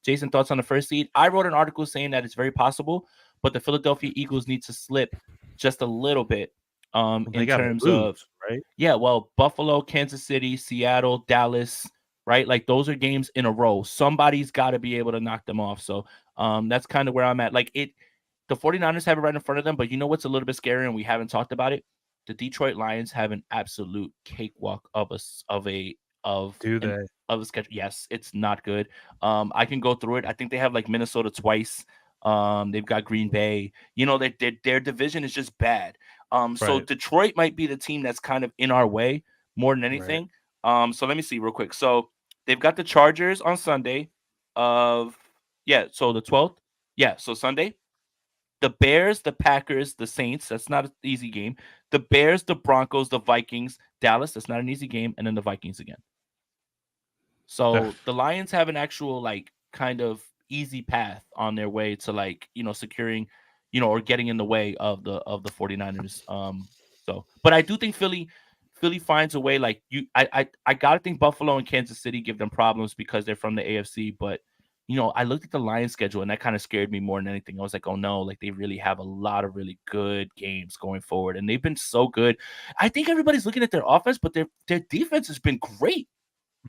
Jason, thoughts on the first seed? I wrote an article saying that it's very possible, but the Philadelphia Eagles need to slip just a little bit. They In got to terms of lose, right? yeah, well, Buffalo, Kansas City, Seattle, Dallas, right? Like those are games in a row. Somebody's got to be able to knock them off. So that's kind of where I'm at. Like the 49ers have it right in front of them, but you know what's a little bit scary and we haven't talked about it? The Detroit Lions have an absolute cakewalk of Do they? a schedule. Yes, it's not good. I can go through it. I think they have like Minnesota twice. They've got Green Bay. You know, their division is just bad. So Right. Detroit might be the team that's kind of in our way more than Right. anything. So let me see real quick. So they've got the Chargers on Sunday so the 12th. Yeah, so Sunday. The Bears, the Packers, the Saints. That's not an easy game. The Bears, the Broncos, the Vikings, Dallas. That's not an easy game, and then the Vikings again. So the Lions have an actual like kind of easy path on their way to like, securing, or getting in the way of the 49ers. But I do think Philly finds a way. Like I gotta think Buffalo and Kansas City give them problems because they're from the AFC. But I looked at the Lions schedule and that kind of scared me more than anything. I was like, oh no, like they really have a lot of really good games going forward, and they've been so good. I think everybody's looking at their offense, but their defense has been great.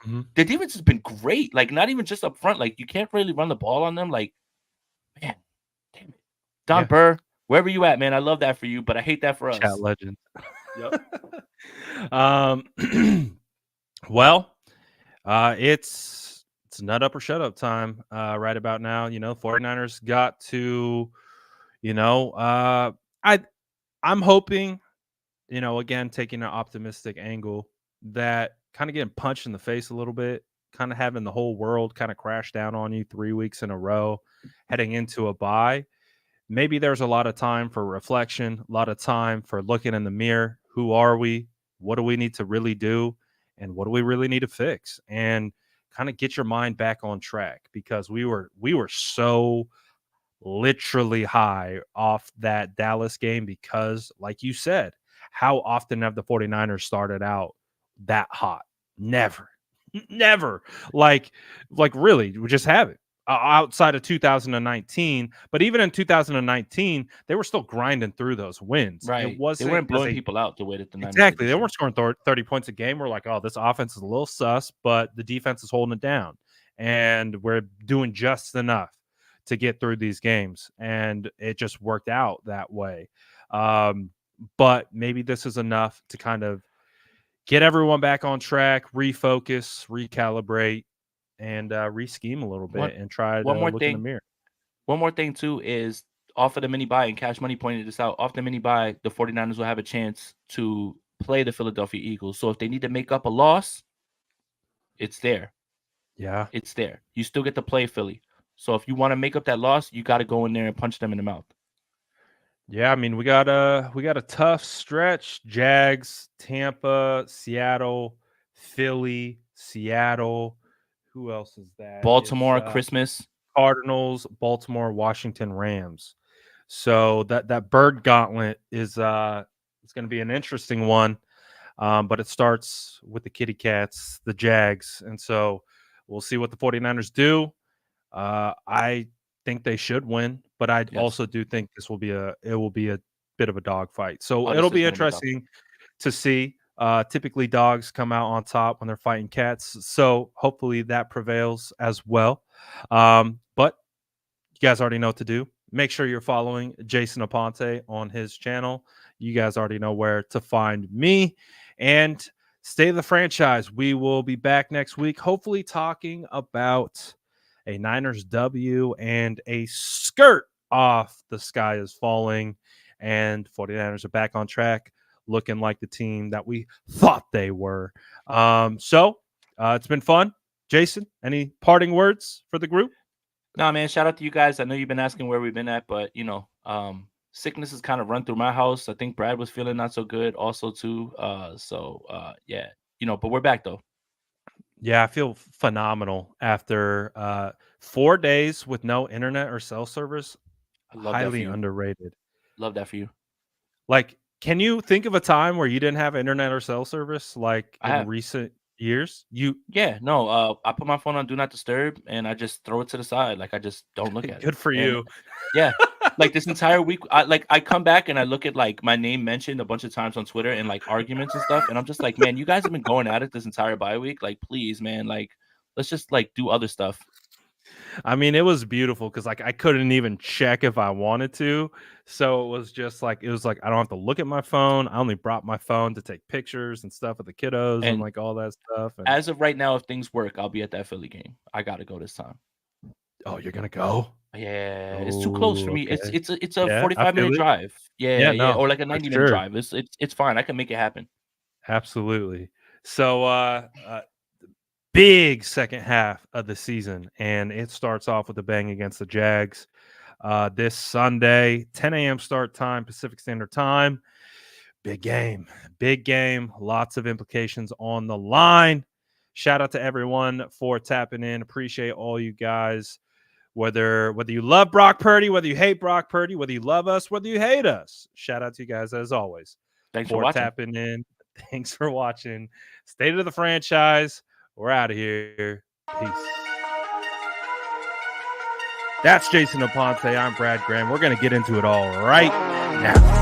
Mhm. Their defense has been great. Like not even just up front. Like you can't really run the ball on them. Like, man, damn it, Don Yeah. Burr, wherever you at, man. I love that for you, but I hate that for us. Chat legend. Yep. Well, it's nut up or shut up time right about now. 49ers got to, I'm hoping, again, taking an optimistic angle, that kind of getting punched in the face a little bit, kind of having the whole world kind of crash down on you 3 weeks in a row, heading into a bye. Maybe there's a lot of time for reflection, a lot of time for looking in the mirror. Who are we? What do we need to really do? And what do we really need to fix? And kind of get your mind back on track, because we were so literally high off that Dallas game, because like you said, how often have the 49ers started out that hot? Never. Never. Like really, we just haven't. Outside of 2019, but even in 2019, they were still grinding through those wins. It Right. They wasn't weren't because blowing they people out the way that the Niners did exactly this they year. weren't scoring 30 points a game. We're like, oh, this offense is a little sus, but the defense is holding it down, and we're doing just enough to get through these games, and it just worked out that way. But maybe this is enough to kind of get everyone back on track, refocus, recalibrate, and re-scheme a little One bit and try one to more look in the thing. mirror. One more thing too is off of the mini buy, and Cash Money pointed this out. Off the mini buy, the 49ers will have a chance to play the Philadelphia Eagles. So if they need to make up a loss, it's there. Yeah. It's there. You still get to play Philly. So if you want to make up that loss, you got to go in there and punch them in the mouth. Yeah, I mean, we got a tough stretch. Jags, Tampa, Seattle, Philly, Seattle. Who else is that? It's Baltimore, Christmas. Cardinals, Baltimore, Washington, Rams. So that bird gauntlet is it's going to be an interesting one. But it starts with the kitty cats, the Jags. And so we'll see what the 49ers do. I think they should win, but I Yes. also do think it will be a bit of a dogfight. So Oh, it'll this is be going to be a dog. interesting to see. Typically, dogs come out on top when they're fighting cats, so hopefully that prevails as well. But you guys already know what to do. Make sure you're following Jason Aponte on his channel. You guys already know where to find me. And State of the Franchise. We will be back next week, hopefully talking about a Niners W and a skirt off the sky is falling. And 49ers are back on track, looking like the team that we thought they were. It's been fun. Jason, any parting words for the group? Nah, man, shout out to you guys. I know you've been asking where we've been at, but sickness has kind of run through my house. I think Brad was feeling not so good also too. Yeah, but we're back though. Yeah, I feel phenomenal after 4 days with no internet or cell service. I love that for Highly you. underrated. Love that for you. Like, can you think of a time where you didn't have internet or cell service, like, I in have. recent years? You Yeah, no, I put my phone on do not disturb and I just throw it to the side. Like I just don't look at it. Good for And you. yeah, like this entire week, I come back and I look at like my name mentioned a bunch of times on Twitter and like arguments and stuff, and I'm just like, man, you guys have been going at it this entire bye week. Like, please, man, like let's just like do other stuff. I mean, it was beautiful because, like, I couldn't even check if I wanted to. So it was like I don't have to look at my phone. I only brought my phone to take pictures and stuff with the kiddos and And like all that stuff. And as of right now, if things work, I'll be at that Philly game. I gotta go this time. oh, you're gonna go? Yeah, it's too close for Oh, me. okay. It's a Yeah, I 45-minute feel it. drive. Yeah, Yeah, yeah, no, or like a for 90-minute sure. drive. It's fine. I can make it happen. Absolutely. So, big second half of the season, and it starts off with a bang against the Jags. This Sunday, 10 a.m. start time, Pacific Standard Time. Big game. Lots of implications on the line. Shout out to everyone for tapping in. Appreciate all you guys. Whether you love Brock Purdy, whether you hate Brock Purdy, whether you love us, whether you hate us. Shout out to you guys as always Thanks for for watching. tapping in. Thanks for watching. State of the Franchise. We're out of here. Peace. That's Jason Aponte. I'm Brad Graham. We're going to get into it all right now.